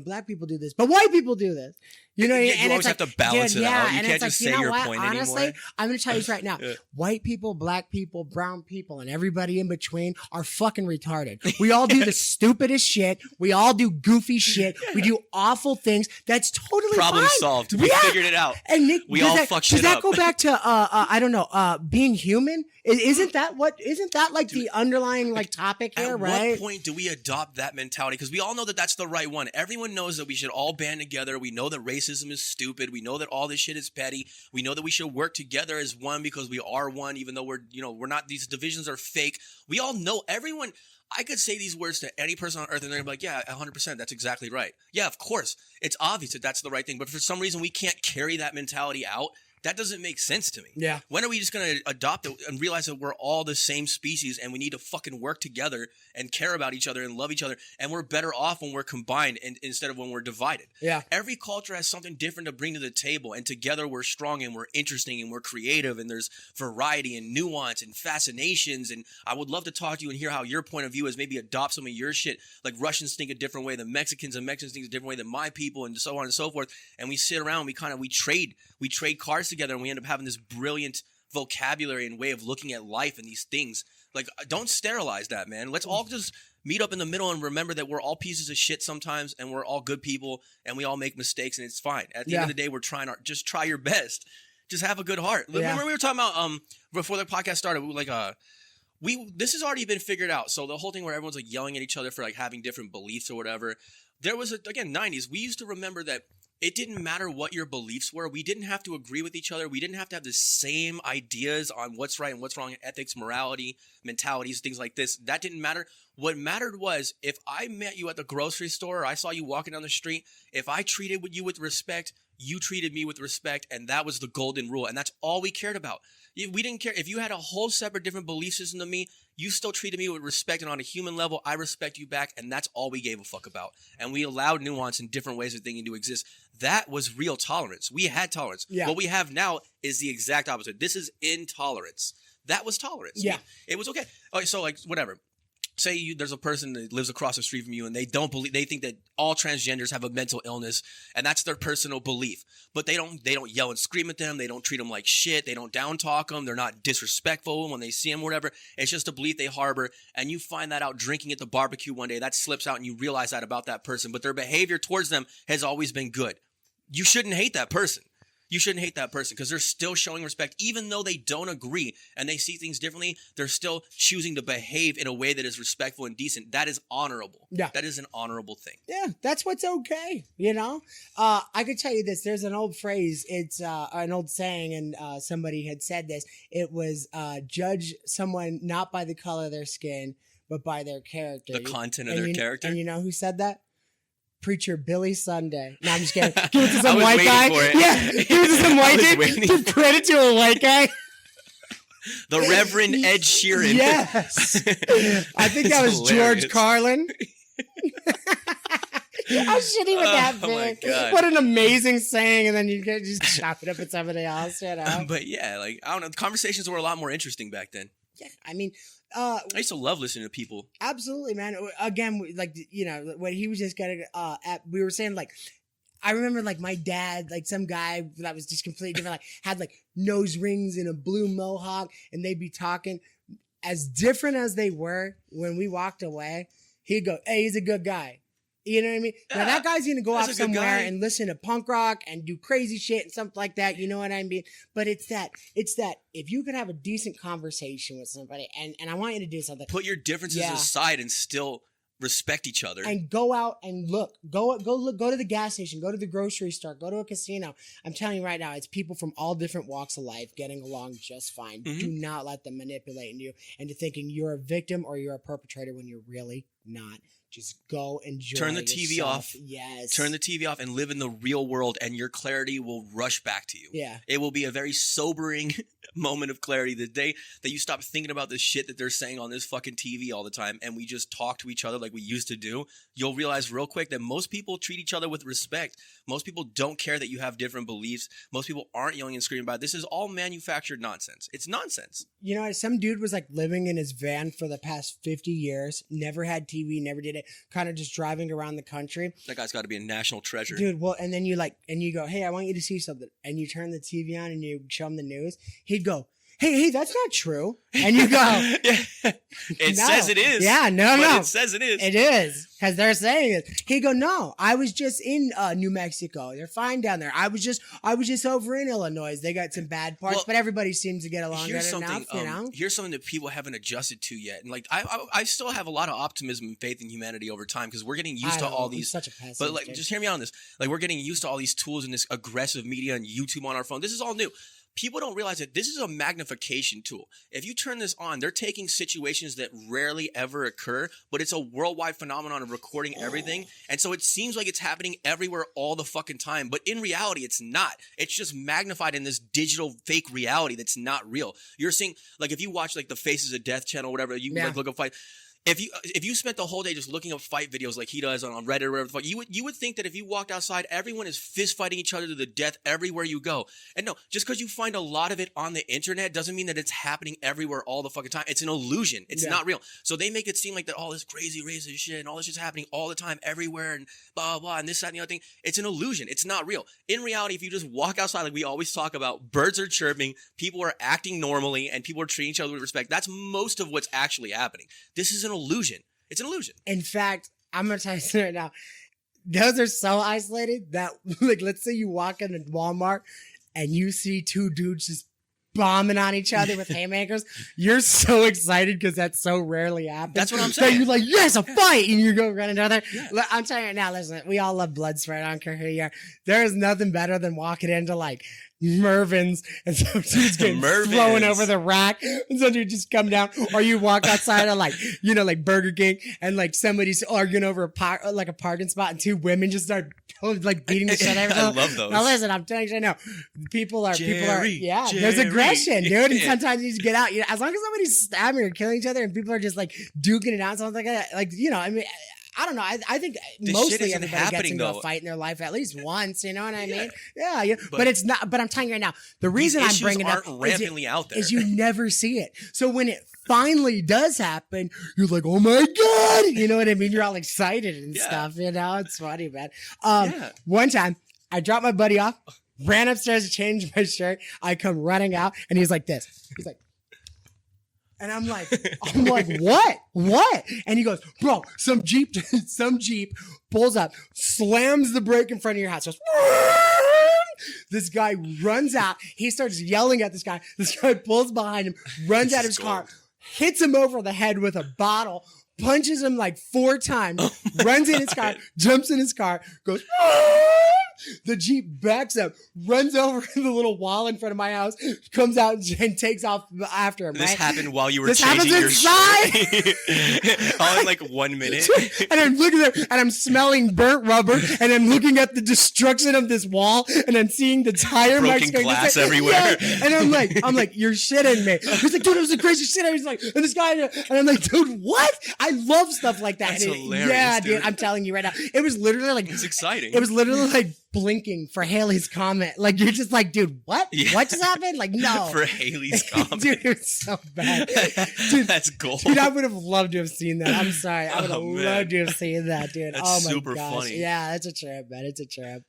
black people do this, but white people do this. You know, you and always have to balance it out. You can't just say your point Honestly, anymore. I'm going to tell you this right now. White people, black people, brown people, and everybody in between are fucking retarded. We all do the stupidest shit. We all do goofy shit. We do awful things. That's totally Problem fine. solved. We figured it out. And Nick, we all fuck shit up. Does that go back to I don't know, being human? Isn't that like the underlying like topic here, right? At what point do we adopt that mentality? Because we all know that that's the right one. Everyone knows that we should all band together. We know that racism is stupid. We know that all this shit is petty. We know that we should work together as one because we are one, even though we're not, these divisions are fake. We all know, everyone. I could say these words to any person on earth and they're gonna be like, yeah, 100%, that's exactly right. Yeah, of course. It's obvious that that's the right thing. But for some reason, we can't carry that mentality out. That doesn't make sense to me. Yeah. When are we just going to adopt it and realize that we're all the same species and we need to fucking work together and care about each other and love each other, and we're better off when we're combined instead of when we're divided? Yeah. Every culture has something different to bring to the table, and together we're strong and we're interesting and we're creative, and there's variety and nuance and fascinations. And I would love to talk to you and hear how your point of view is, maybe adopt some of your shit. Like Russians think a different way than Mexicans, and Mexicans think a different way than my people, and so on and so forth. And we sit around, we trade cards together, and we end up having this brilliant vocabulary and way of looking at life and these things. Like, don't sterilize that, man. Let's all just meet up in the middle and remember that we're all pieces of shit sometimes, and we're all good people, and we all make mistakes, and it's fine. At the end of the day, we're trying just try your best. Just have a good heart. Yeah. Remember we were talking about before the podcast started, we were like this has already been figured out. So the whole thing where everyone's like yelling at each other for like having different beliefs or whatever. there was again 90s. We used to remember that it didn't matter what your beliefs were. We didn't have to agree with each other. We didn't have to have the same ideas on what's right and what's wrong in ethics, morality, mentalities, things like this. That didn't matter. What mattered was if I met you at the grocery store or I saw you walking down the street, if I treated you with respect, you treated me with respect, and that was the golden rule. And that's all we cared about. We didn't care if you had a whole separate different belief system than me. You still treated me with respect, and on a human level, I respect you back, and that's all we gave a fuck about. And we allowed nuance and different ways of thinking to exist. That was real tolerance. We had tolerance. Yeah. What we have now is the exact opposite. This is intolerance. That was tolerance. Yeah. It was okay. Okay, so like whatever. Say there's a person that lives across the street from you and they think that all transgenders have a mental illness and that's their personal belief. But they don't yell and scream at them. They don't treat them like shit. They don't down talk them. They're not disrespectful when they see them or whatever. It's just a belief they harbor. And you find that out drinking at the barbecue one day. That slips out and you realize that about that person. But their behavior towards them has always been good. You shouldn't hate that person. You shouldn't hate that person because they're still showing respect. Even though they don't agree and they see things differently, they're still choosing to behave in a way that is respectful and decent. That is honorable. Yeah. That is an honorable thing. Yeah, that's what's okay, you know? I could tell you this. There's an old phrase. It's an old saying, and somebody had said this. It was judge someone not by the color of their skin, but by their character. The content of their character? And you know who said that? Preacher Billy Sunday. No, I'm just kidding. Give it to some I was white waiting guy. for it. Yeah, give it to some white dude. Give credit to a white guy. The Reverend Ed Sheeran. Yes. I think that was hilarious. George Carlin. How shitty would that be? Oh my God. What an amazing saying, and then you get just chop it up at somebody else, you know? But yeah, like, I don't know. The conversations were a lot more interesting back then. Yeah, I mean, I used to love listening to people. absolutely, man. Again, like, you know, when he was just getting, we were saying, like, I remember, like, my dad, like, some guy that was just completely different, like, had, like, nose rings and a blue mohawk, and they'd be talking as different as they were when we walked away. He'd go, hey, he's a good guy. You know what I mean? Yeah, now, that guy's going to go that's off a good somewhere guy. and listen to punk rock and do crazy shit and something like that. You know what I mean? But it's that if you could have a decent conversation with somebody, and I want you to do something. Put your differences Yeah. aside and still respect each other. And go out and look. Go to the gas station. Go to the grocery store. Go to a casino. I'm telling you right now, it's people from all different walks of life getting along just fine. Mhm. Do not let them manipulate you into thinking you're a victim or you're a perpetrator when you're really not. Just go enjoy. Turn the TV yourself. off. Yes. Turn the TV off and live in the real world, and your clarity will rush back to you. Yeah. It will be a very sobering moment of clarity. The day that you stop thinking about the shit that they're saying on this fucking TV all the time, and we just talk to each other like we used to do, you'll realize real quick that most people treat each other with respect. Most people don't care that you have different beliefs. Most people aren't yelling and screaming about it. This is all manufactured nonsense. It's nonsense. You know, some dude was like living in his van for the past 50 years, never had TV, never did it, kind of just driving around the country. That guy's got to be a national treasure. Dude, well, and then you go, hey, I want you to see something. And you turn the TV on and you show him the news. He'd go, hey, that's not true. And you go, It "No." says it is. Yeah, no. It says it is. It is, because they're saying it. He'd go, no, I was just in New Mexico. They're fine down there. I was just over in Illinois. They got some bad parts, Well, but everybody seems to get along Here's better something. enough, you know? Here's something that people haven't adjusted to yet, and like I still have a lot of optimism and faith in humanity over time because we're getting used to all these. Such a pessimist. But like, just hear me on this. Like, we're getting used to all these tools and this aggressive media and YouTube on our phone. This is all new. People don't realize that this is a magnification tool. If you turn this on, they're taking situations that rarely ever occur, but it's a worldwide phenomenon of recording everything. And so it seems like it's happening everywhere all the fucking time. But in reality, it's not. It's just magnified in this digital fake reality that's not real. You're seeing, like, if you watch like the Faces of Death channel, whatever, you Yeah. like look up fight. If you spent the whole day just looking up fight videos like he does on Reddit or whatever the fuck, you would think that if you walked outside, everyone is fist fighting each other to the death everywhere you go. And no, just because you find a lot of it on the internet doesn't mean that it's happening everywhere all the fucking time. It's an illusion. It's Yeah. not real. So they make it seem like that all this crazy racist shit and all this shit's happening all the time everywhere and blah, blah, blah, and this, that, and the other thing. It's an illusion. It's not real. In reality, if you just walk outside, like we always talk about, birds are chirping, people are acting normally, and people are treating each other with respect. That's most of what's actually happening. This is an illusion. It's an illusion. In fact, I'm going to tell you something right now. Those are so isolated that, like, let's say you walk into Walmart and you see two dudes just bombing on each other with haymakers. You're so excited because that so rarely happens. That's what I'm That saying. you're like, yes, a fight, and you go run another. Yeah. I'm telling you right now, listen, we all love blood sport. I don't care who you are. There is nothing better than walking into like Mervin's and somebody's getting Mervin's. thrown over the rack and so you just come down, or you walk outside of like, you know, like Burger King and like somebody's arguing over a parking spot and two women just start like beating the shit out of I them. love those. Now listen, I'm telling you right now, people are, Jerry, there's Jerry. aggression, dude. And Yeah. sometimes you just get out, you know, as long as nobody's stabbing or killing each other and people are just like duking it out, something like that. Like, you know, I mean, I don't know. I think This shit mostly isn't everybody gets happening, into though. a fight in their life at least once. You know what I Yeah. mean? Yeah. Yeah. But- But it's not. But I'm telling you right now, the reason I'm issues bringing it up aren't rampantly out there. is you never see it. So when it finally does happen, you're like, oh my god, you know what I mean? You're all excited and Yeah. stuff. You know, it's funny, man. Yeah. One time, I dropped my buddy off, ran upstairs to change my shirt. I come running out, and he's like this. He's like. And I'm like, what? And he goes, bro, some Jeep pulls up, slams the brake in front of your house. Goes, this guy runs out. He starts yelling at this guy. This guy pulls behind him, runs out of his car, hits him over the head with a bottle, punches him like 4 times, runs in his car, jumps in his car, goes, the Jeep backs up, runs over the little wall in front of my house, comes out and takes off after him. This right? happened while you were This changing your happens shirt. All in like 1 minute. And I'm looking at and I'm smelling burnt rubber, and I'm looking at the destruction of this wall, and I'm seeing the tire marks Broken going glass this way. everywhere. Yeah. And I'm like, you're shitting me. He's like, dude, it was the craziest shit. I was like, and this guy, and I'm like, dude, what? I love stuff like that. That's And hilarious, yeah, dude. dude. I'm telling you right now, it was literally like, It's exciting. it was literally like blinking for Haley's comment. Like, you're just like, dude, what? Yeah. What just happened? Like, no. For Haley's comment. Dude, it was so bad. Dude, That's gold. Dude, I would have loved to have seen that. I'm sorry. I would have Oh, man. loved to have seen that, dude. That's oh my super gosh. funny. Yeah, it's a trip, man. It's a trip.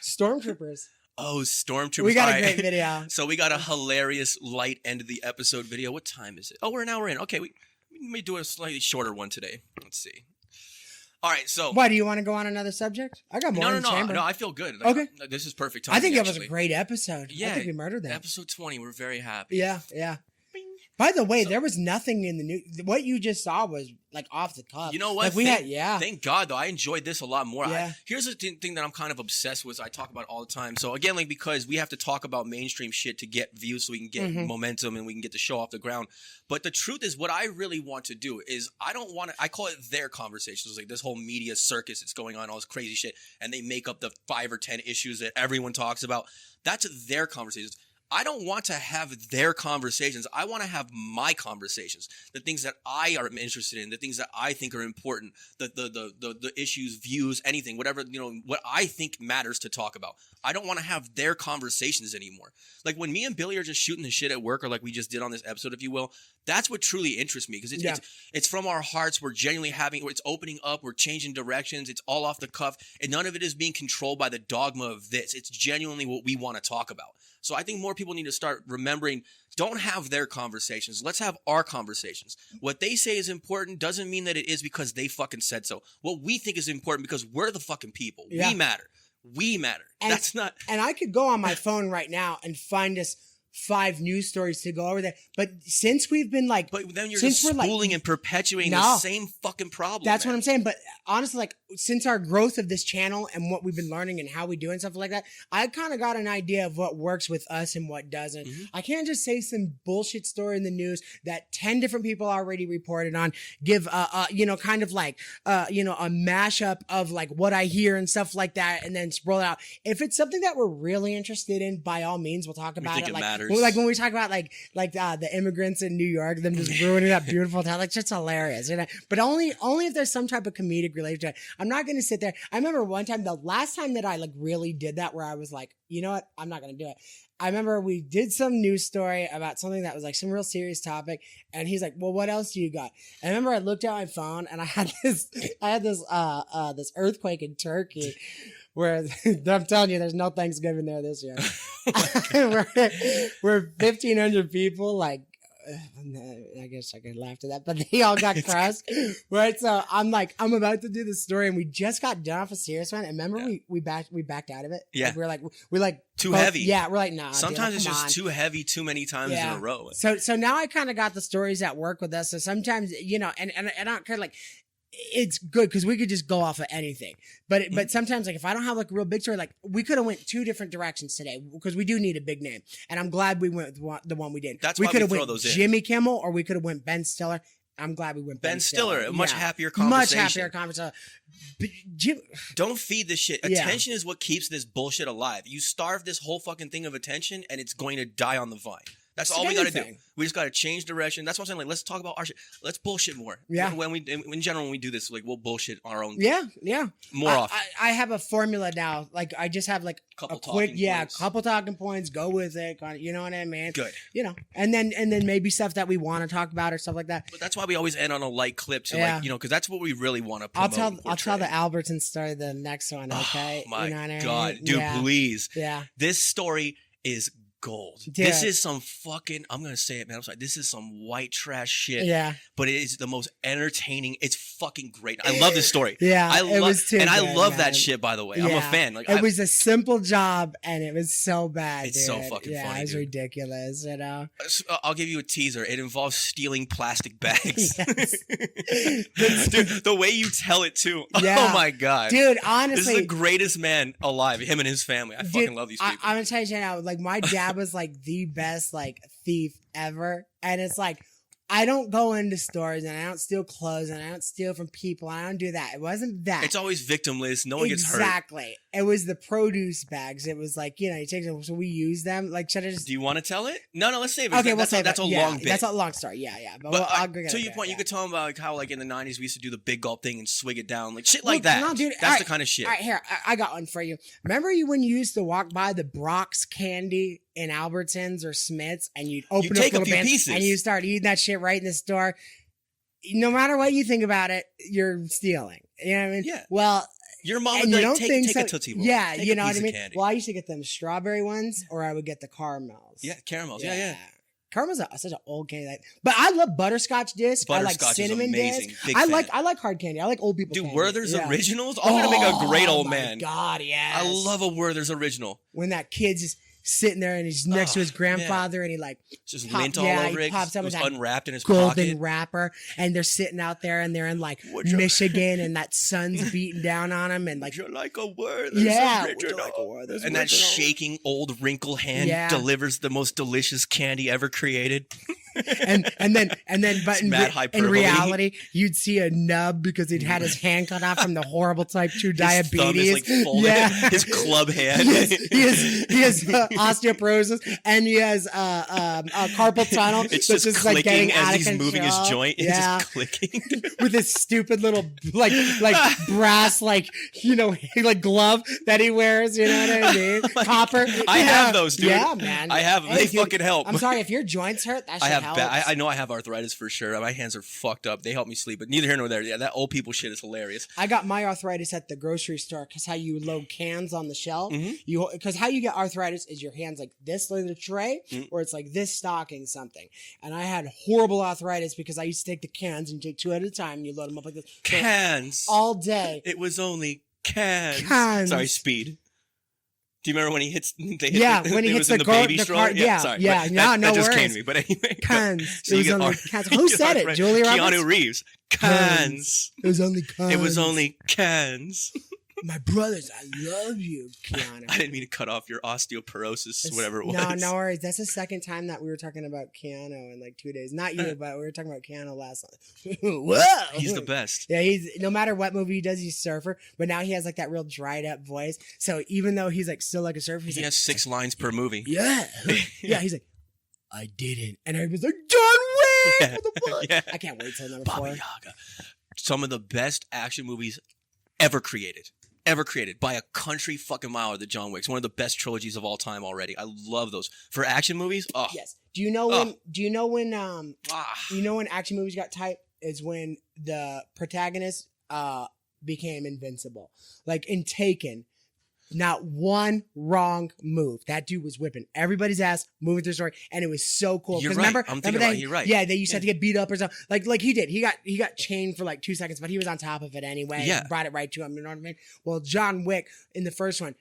Stormtroopers. Oh, Stormtrooper. We got a All great right. video. So we got a hilarious light end of the episode video. What time is it? Oh, we're an hour in. Okay, we may do a slightly shorter one today. Let's see. All right, so Why, do you want to go on another subject? I got more in the chamber. no. I feel good. Like, Okay. this is perfect time. I think it was a great episode. Yeah, I think we murdered that. Episode 20. We're very happy. Yeah, yeah. By the way, there was nothing in the new. What you just saw was like off the cuff. You know what? Like we had, yeah. Thank God, though. I enjoyed this a lot more. Yeah. Here's the thing that I'm kind of obsessed with. I talk about all the time. So again, like because we have to talk about mainstream shit to get views, so we can get momentum and we can get the show off the ground. But the truth is, what I really want to do is I don't want to. I call it their conversations. Like this whole media circus that's going on, all this crazy shit, and they make up the 5 or 10 issues that everyone talks about. That's their conversations. I don't want to have their conversations. I want to have my conversations. The things that I am interested in, the things that I think are important, the issues, views, anything, whatever, what I think matters to talk about. I don't want to have their conversations anymore. Like when me and Billy are just shooting the shit at work, or like we just did on this episode, if you will, that's what truly interests me, because it's from our hearts. We're genuinely it's opening up. We're changing directions. It's all off the cuff, and none of it is being controlled by the dogma of this. It's genuinely what we want to talk about. So I think more people need to start remembering, don't have their conversations. Let's have our conversations. What they say is important doesn't mean that it is because they fucking said so. What we think is important because we're the fucking people. Yeah. We matter. We matter. And, That's not... And I could go on my phone right now and find us 5 news stories to go over there. But since we've been like... But then you're since just we're, like- spooling and perpetuating No. the same fucking problem. That's man. what I'm saying. But honestly, like since our growth of this channel and what we've been learning and how we do and stuff like that, I kind of got an idea of what works with us and what doesn't. Mhm. I can't just say some bullshit story in the news that 10 different people already reported on, give kind of like a mashup of like what I hear and stuff like that, and then roll it out. If it's something that we're really interested in, by all means, we'll talk about think it. it Like, matters. like when we talk about the immigrants in New York, them just ruining that beautiful town, like just hilarious, But only if there's some type of comedic related to it. I'm not going to sit there. I remember one time, the last time that I like really did that, where I was like, you know what, I'm not going to do it. I remember we did some news story about something that was like some real serious topic, and he's like, "Well, what else do you got?" And I remember I looked at my phone and I had this earthquake in Turkey, where I'm telling you, there's no Thanksgiving there this year. Where 1,500 people like I guess I could laugh at that, but they all got crossed. Right. So I'm about to do the story, and we just got done off a serious one. And remember, we backed out of it. Yeah. Like, we're like too both, heavy. Yeah. We're like, nah. Sometimes dude, it's come just on. too heavy too many times in a row. So now I kind of got the stories that work with us. So sometimes, and I don't kind of like, it's good because we could just go off of anything, but sometimes, like, if I don't have like a real big story, like, we could have went 2 different directions today because we do need a big name, and I'm glad we went with the one we did. That's we why could we have throw went those in. Jimmy Kimmel, or we could have went Ben Stiller. I'm glad we went Ben Stiller. A much happier conversation. But don't feed this shit. Attention is what keeps this bullshit alive. You starve this whole fucking thing of attention, and it's going to die on the vine. That's all we got to do. We just got to change direction. That's what I'm saying. Like, let's talk about our shit. Let's bullshit more. Yeah. In general, when we do this, like, we'll bullshit our own. Yeah. More often. I have a formula now. Like, I just have like couple talking points. Go with it. You know what I mean? Good. And then maybe stuff that we want to talk about or stuff like that. But that's why we always end on a light clip to because that's what we really want to promote. I'll tell the Albertson story the next one. Okay. Oh my God, I mean? Dude, please. Yeah. This story is gold. Dude. This is some fucking, I'm gonna say it, man. I'm sorry. This is some white trash shit. Yeah. But it is the most entertaining. It's fucking great. I love this story. Yeah. It was too. And good, I love man. that shit, by the way. I'm a fan. Like, it was a simple job, and it was so bad. It's so fucking funny. It was dude. ridiculous. I'll give you a teaser. It involves stealing plastic bags. Yes. Dude, the way you tell it too. Yeah. Oh my god. Dude, honestly, this is the greatest man alive. Him and his family. I fucking love these people. I'm gonna tell you now. Like, my dad was like the best like thief ever, and it's like, I don't go into stores and I don't steal clothes and I don't steal from people and I don't do that. It wasn't that. It's always victimless. No one gets hurt. Exactly. It was the produce bags. It was like, you take them. So we use them. Like, should I just... Do you want to tell it? No, let's save it. Okay, we'll save it. That's a long bit. That's a long story. Yeah. But I'll get to it your there, point, yeah. you could tell them about like how, like, in the 90s, we used to do the big gulp thing and swig it down. Like, shit like that. No, dude, that's the kind of shit. All right, here. I got one for you. Remember when you used to walk by the Brock's candy in Albertsons or Smith's, and you'd open up take a a little few bit pieces. and you start eating that shit right in the store? No matter what you think about it, you're stealing. You know what I mean? Yeah. Well, your mom would be like, take a Tootsie Roll. Yeah, take you know what I mean? Candy. Well, I used to get them strawberry ones, or I would get the caramels. Yeah, caramels. Yeah. Caramels are such an old candy. But I love butterscotch disc. I like cinnamon disc. I like hard candy. I like old people candy. Dude, Werther's Originals? I'm going to make a great old man. God, yes. I love a Werther's Original. When that kid's just sitting there and he's next to his grandfather and he like just lint all over it. Pops up it was with that unwrapped in his golden pocket. wrapper, and they're sitting out there and they're in like Michigan and that sun's beating down on them and like, would you like a Werther's Original? And that shaking old wrinkle hand delivers the most delicious candy ever created. and then but in reality you'd see a nub because he'd had his hand cut off from the horrible type 2 diabetes. Thumb is like folded. His club hand. He has osteoporosis, and he has carpal tunnel. It's just clicking like getting as he's moving his joint. It's just clicking with his stupid little like brass like glove that he wears. You know what I mean? Copper. I have those, dude. Yeah, man. I have them. Hey, they fucking help. I'm sorry if your joints hurt. That shit helps. I know I have arthritis for sure. My hands are fucked up. They help me sleep, but neither here nor there. Yeah, that old people shit is hilarious. I got my arthritis at the grocery store because how you load cans on the shelf. Because how you get arthritis is your hands like this on the tray, or it's like this stocking something. And I had horrible arthritis because I used to take the cans and take 2 at a time, and you load them up like this. Cans all day. It was only cans. Sorry, speed. Do you remember when he hits? When he hits the baby stroller. Sorry, no that just worries. came to me. But anyway, cans. So it was only cans. Who said it? Julia Roberts. Keanu Reeves. Cans. It was only cans. It was only cans. My brothers, I love you, Keanu. I didn't mean to cut off your osteoporosis, whatever it was. No worries. That's the second time that we were talking about Keanu in like 2 days. Not you, but we were talking about Keanu last night. Whoa! He's the best. Yeah, he's no matter what movie he does, he's a surfer. But now he has like that real dried up voice. So even though he's like still like a surfer, he has 6 lines per movie. Yeah, yeah. He's like, I didn't, and everybody's like, John Wick. I can't wait till number 4. Baba Yaga. Some of the best action movies ever created by a country fucking mile are the John Wicks. One of the best trilogies of all time already. I love those. For action movies, yes. Do you know when action movies got tight is when the protagonist became invincible. Like in Taken, Not one wrong move. That dude was whipping everybody's ass, moving through the story, and it was so cool. You're 'Cause right. remember, I'm thinking that, about it. You're right. Yeah, they used to have to get beat up or something. Like he did. He got chained for like 2 seconds, but he was on top of it anyway. Yeah. Brought it right to him. You know what I mean? Well, John Wick in the first one,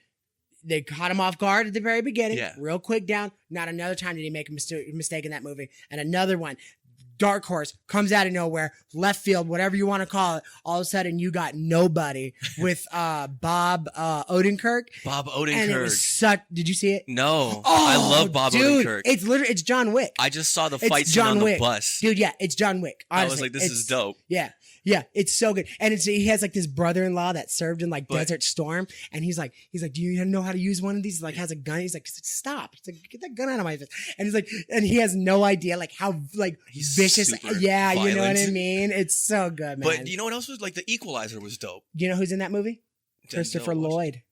they caught him off guard at the very beginning. Yeah. Real quick down. Not another time did he make a mistake in that movie. And another one. Dark Horse comes out of nowhere, left field, whatever you want to call it. All of a sudden, you got nobody with Bob Odenkirk. Bob Odenkirk. And it was such. Did you see it? No. I love Bob dude, Odenkirk. It's literally it's John Wick. I just saw the It's fight scene John on the Wick. bus. Dude, yeah, it's John Wick. Honestly, I was like, this is dope. Yeah, it's so good. And he has like this brother-in-law that served in like But- Desert Storm, and he's like, do you know how to use one of these? Like, has a gun. He's like, stop! He's like, get that gun out of my face. And he's like, and he has no idea like how like He's vicious. super Yeah, you know what I violent. mean. It's so good, man. But you know what else was like the Equalizer was dope. Do you know who's in that movie? Christopher Denzel Lloyd.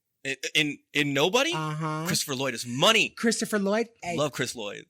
In Nobody? Uh-huh. Christopher Lloyd is money. Christopher Lloyd. Hey, Love Chris Lloyd.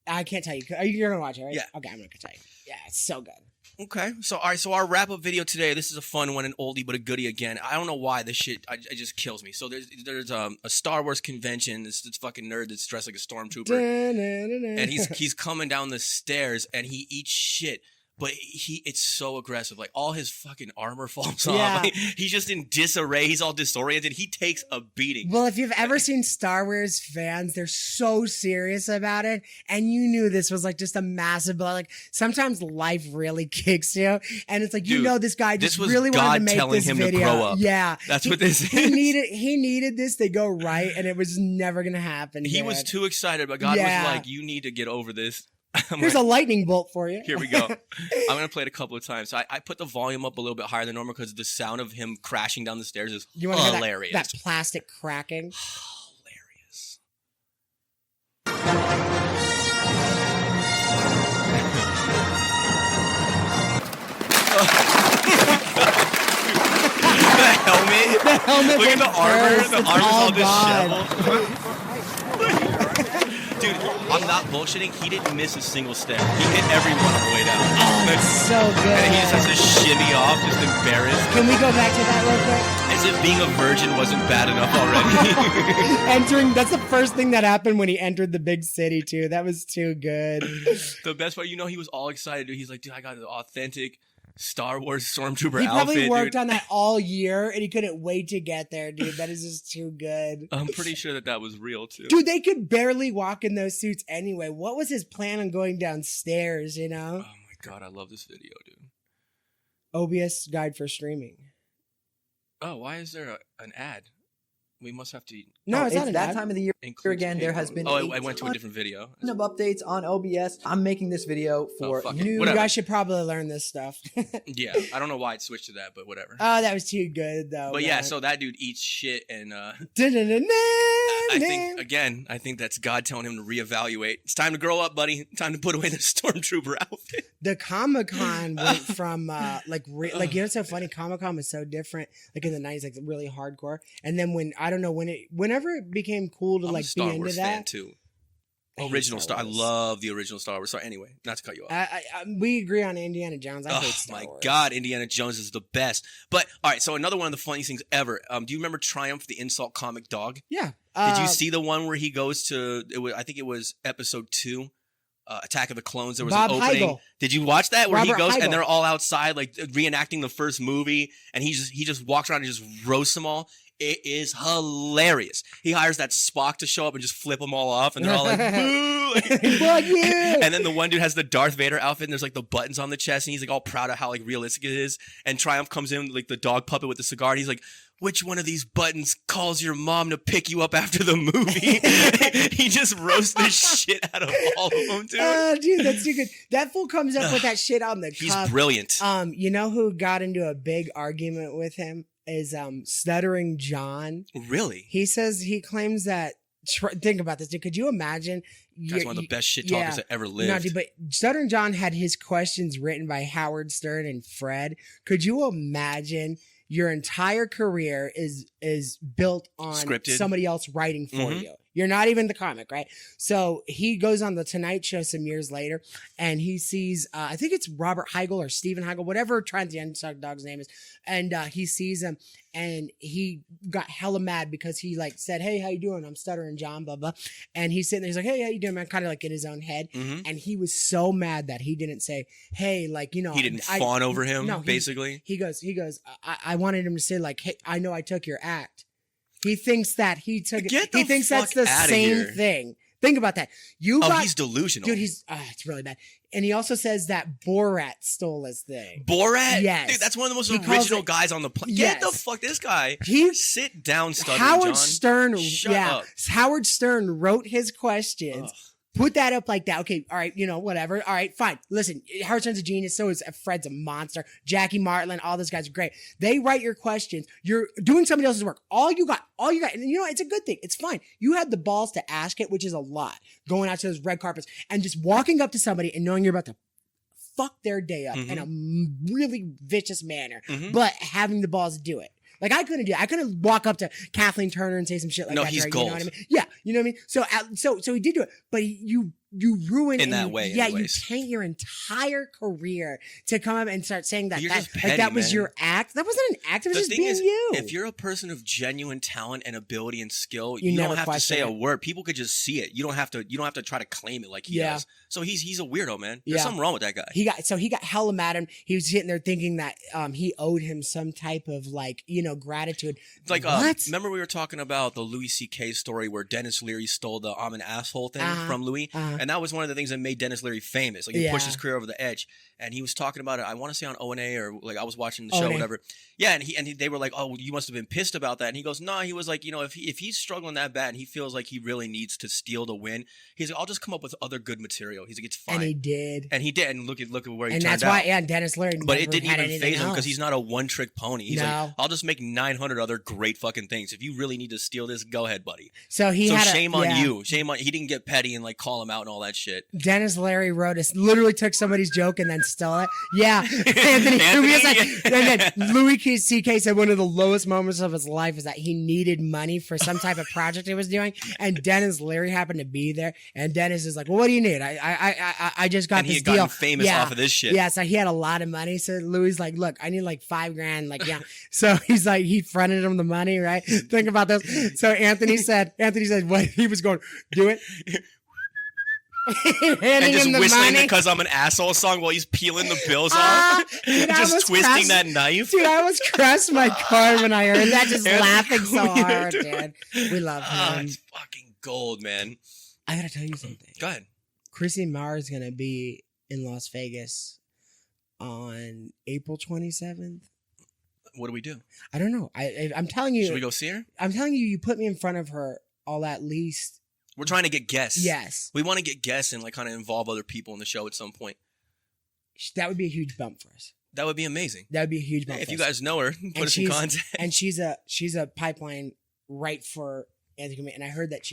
I can't tell you. You're gonna watch it, right? Yeah. Okay, I'm not gonna tell you. Yeah, it's so good. Okay, so all right, so our wrap up video today. This is a fun one, an oldie but a goodie again. I don't know why this shit. It just kills me. So there's a Star Wars convention. This fucking nerd that's dressed like a stormtrooper, and he's coming down the stairs and he eats shit. But it's so aggressive. Like all his fucking armor falls off. Yeah. Like, he's just in disarray. He's all disoriented. He takes a beating. Well, if you've ever seen Star Wars fans, they're so serious about it. And you knew this was like just a massive, but like sometimes life really kicks you. And it's like, you Dude, know, this guy just this was really wanted God to make telling this him to video. grow up. Yeah. That's what this He is. needed this to go right. And it was never going to happen. He dude. was too excited, but God Yeah. was like, you need to get over this. I'm Here's like, a lightning bolt for you. Here we go. I'm going to play it a couple of times. So I put the volume up a little bit higher than normal because the sound of him crashing down the stairs is You want to hear hilarious. that plastic cracking? Hilarious. The helmet. The helmet Look at the went armor. first. The It's armor's all gone. disheveled. Dude, I'm not bullshitting. He didn't miss a single step. He hit every one on the way down. Oh, it's so good. And he just has to shimmy off, just embarrassed. Can we go back to that real quick? As if being a virgin wasn't bad enough already. That's the first thing that happened when he entered the big city too. That was too good. The best part, he was all excited, dude. He's like, dude, I got an authentic Star Wars Stormtrooper He probably outfit, worked dude. on that all year and he couldn't wait to get there, dude. That is just too good. I'm pretty sure that was real, too. Dude, they could barely walk in those suits anyway. What was his plan on going downstairs, you know? Oh my God, I love this video, dude. OBS guide for streaming. Oh, why is there an ad? We must have to No, it's not it's an that ad. time of the year include again. There has been I went to a different video. of updates on OBS. I'm making this video for fuck it. new. You Whatever. guys should probably learn this stuff. Yeah, I don't know why it switched to that, but whatever. Oh, that was too good though. But yeah, man. so that dude eats shit, and I I think that's God telling him to reevaluate. It's time to grow up, buddy. Time to put away the Stormtrooper outfit. the Comic-Con went from like you know what's so funny? Comic-Con was so different, like in the 90s, like really hardcore. And then whenever it became cool to I'm like a Star be into Wars fan that. too. I hate Original Star Star. I Wars. love the original Star Wars. So anyway, not to cut you off. We agree on Indiana Jones. I hate Oh Star my Wars. God, Indiana Jones is the best. But all right, so another one of the funniest things ever. Do you remember Triumph, the insult comic dog? Yeah. Did you see the one where he goes to? I think it was episode 2, Attack of the Clones. There was Bob an opening. Heigl. Did you watch that where he Robert goes Heigl. and they're all outside like reenacting the first movie, and he just walks around and just roasts them all? It is hilarious. He hires that Spock to show up and just flip them all off, and they're all like, boo! Fuck you! And then the one dude has the Darth Vader outfit, and there's like the buttons on the chest, and he's like all proud of how like realistic it is. And Triumph comes in like the dog puppet with the cigar, and he's like, which one of these buttons calls your mom to pick you up after the movie? He just roasts the shit out of all of them, dude. Dude, that's too good. That fool comes up with that shit on the He's cuff. brilliant. You know who got into a big argument with him is Stuttering John. Really? He claims that. Think about this, dude. Could you imagine? That's one of the best shit talkers that ever lived. No, dude, but Stuttering John had his questions written by Howard Stern and Fred. Could you imagine? Your entire career is built on Scripted. somebody else writing for you. You're not even the comic, right? So he goes on the Tonight Show some years later, and he sees, I think it's Robert Heigl or Stephen Heigl, whatever Transcendent Dog's name is, and he sees him, and he got hella mad because he like said, "Hey, how you doing? I'm stuttering John, blah blah," and he's sitting there, he's like, "Hey, how you doing, man?" Kind of like in his own head, and he was so mad that he didn't say, "Hey, like he didn't fawn over him, no, basically. He goes, I wanted him to say like, "Hey, I know I took your act." He thinks that he took it. He thinks that's the same thing. Think about that. He's delusional. Dude, it's really bad. And he also says that Borat stole his thing. Borat? Yes. Dude, that's one of the most original guys on the planet. Yes. Get the fuck, this guy. Sit down, stuttering Howard John. Stern, Shut up. Howard Stern wrote his questions. Put that up like that. Okay, all right, whatever. All right, fine. Listen, Howard Stern's a genius. So is Fred's a monster. Jackie Martland, all those guys are great. They write your questions. You're doing somebody else's work. All you got. And it's a good thing. It's fine. You had the balls to ask it, which is a lot. Going out to those red carpets and just walking up to somebody and knowing you're about to fuck their day up in a really vicious manner, but having the balls to do it. Like I couldn't do it. I couldn't walk up to Kathleen Turner and say some shit like that. No, he's gold. You know what I mean? Yeah, you know what I mean? So he did do it, but you ruin in that way. Yeah, anyways. you tank your entire career to come up and start saying that Petty, that was man. your act. That wasn't an act. It was just being you. If you're a person of genuine talent and ability and skill, You you never don't have to question say a it. word. People could just see it. You don't have to try to claim it like he does. So he's a weirdo, man. There's something wrong with that guy. He got hella mad at him. He was sitting there thinking that he owed him some type of like gratitude. Like what? Remember we were talking about the Louis C.K. story where Dennis Leary stole the "I'm an asshole" thing from Louis, and that was one of the things that made Dennis Leary famous. Like he pushed his career over the edge, and he was talking about it. I want to say on O&A or like I was watching the show, O&A. whatever. Yeah, and they were like, "Oh, you must have been pissed about that." And he goes, "No." He was like, if he's struggling that bad and he feels like he really needs to steal to win, he's like, "I'll just come up with other good material." He's like, "It's fine." And he did. And he did. And look at where he and turned that's out. why, Dennis Leary. But it never didn't had even anything phase him because else. he's not a one-trick pony. He's like, No. I'll just make 900 other great fucking things. If you really need to steal this, go ahead, buddy. So shame on you. Shame on he didn't get petty and like call him out and all that shit. Dennis Leary literally took somebody's joke and then stole it. Yeah, Anthony was like, and then Louis C.K. said one of the lowest moments of his life is that he needed money for some type of project he was doing, and Dennis Leary happened to be there, and Dennis is like, "Well, what do you need? I just got and this he had deal." gotten famous off of this shit. Yeah, so he had a lot of money. So Louis like, "Look, I need like $5,000." Like, yeah. So he's like, he fronted him the money, right? Think about this. So Anthony said, what he was going, do it. And just him the whistling money. because I'm an asshole song while he's peeling the bills off. Dude, just twisting that knife. Dude, I almost crushed my car when I heard that, just Anthony laughing so Quinn, hard, dude. dude. We love him. It's fucking gold, man. I gotta tell you something. Go ahead. Chrissy Marr is gonna be in Las Vegas on April 27th. What do we do? I don't know. I'm telling you. Should we go see her? I'm telling you, you put me in front of her. I'll at least. We're trying to get guests. Yes. We want to get guests and like kind of involve other people in the show at some point. That would be a huge bump for us. That would be amazing. That would be a huge bump. If for you us. guys know her, put us in contact. And she's a pipeline right for Anthony. And I heard that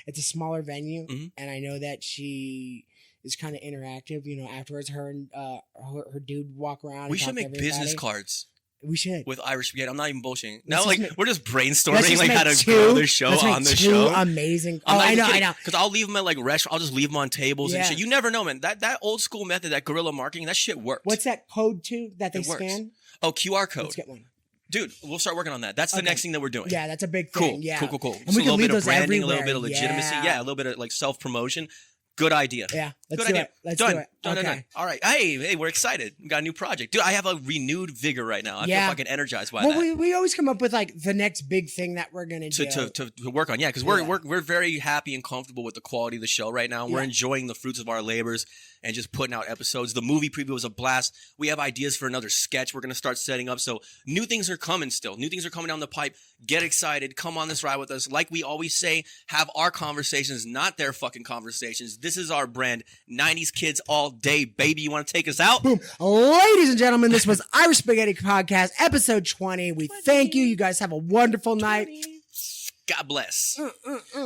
it's a smaller venue, and I know that she is kind of interactive. Afterwards, her and her dude walk around. We and should talk to make everybody. business cards. We should. With Irish spaghetti. I'm not even bullshitting. Let's Now, just we're just brainstorming let's like make how to two- grow the show let's make on the two show. Amazing. Oh, I know. Because I'll leave them at like restaurants. I'll just leave them on tables and Yeah. shit. You never know, man. That old school method, that guerrilla marketing, that shit worked. What's that code too that they It works. scan? Oh, QR code. Let's get one. Dude, we'll start working on that. That's the next thing that we're doing. Yeah, that's a big thing. Cool. Yeah. Cool. And Just we a can little leave bit of those branding, everywhere. a little bit of legitimacy. Yeah, a little bit of like self-promotion. Good idea. Yeah. Let's Good do idea. it. Let's Done. do it. Done. Okay. All right. Hey, we're excited. We got a new project. Dude, I have a renewed vigor right now. I feel fucking energized by that. We always come up with like the next big thing that we're gonna do. To work on. Yeah, because we're very happy and comfortable with the quality of the show right now. We're enjoying the fruits of our labors and just putting out episodes. The movie preview was a blast. We have ideas for another sketch we're going to start setting up. So new things are coming still. New things are coming down the pipe. Get excited. Come on this ride with us. Like we always say, have our conversations, not their fucking conversations. This is our brand. 90s kids all day, baby. You want to take us out? Boom. Ladies and gentlemen, this was Irish Spaghetti Podcast, episode 20. We thank you. You guys have a wonderful night. God bless.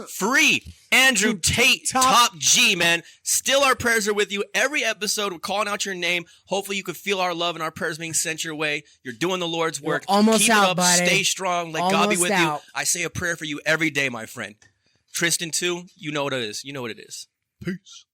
Free Andrew Tate, top G, man. Still, our prayers are with you. Every episode, we're calling out your name. Hopefully, you can feel our love and our prayers being sent your way. You're doing the Lord's work. You're almost Keep out, it up. buddy. Stay strong. Let God be Almost with out. you. I say a prayer for you every day, my friend. Tristan too. You know what it is. Peace.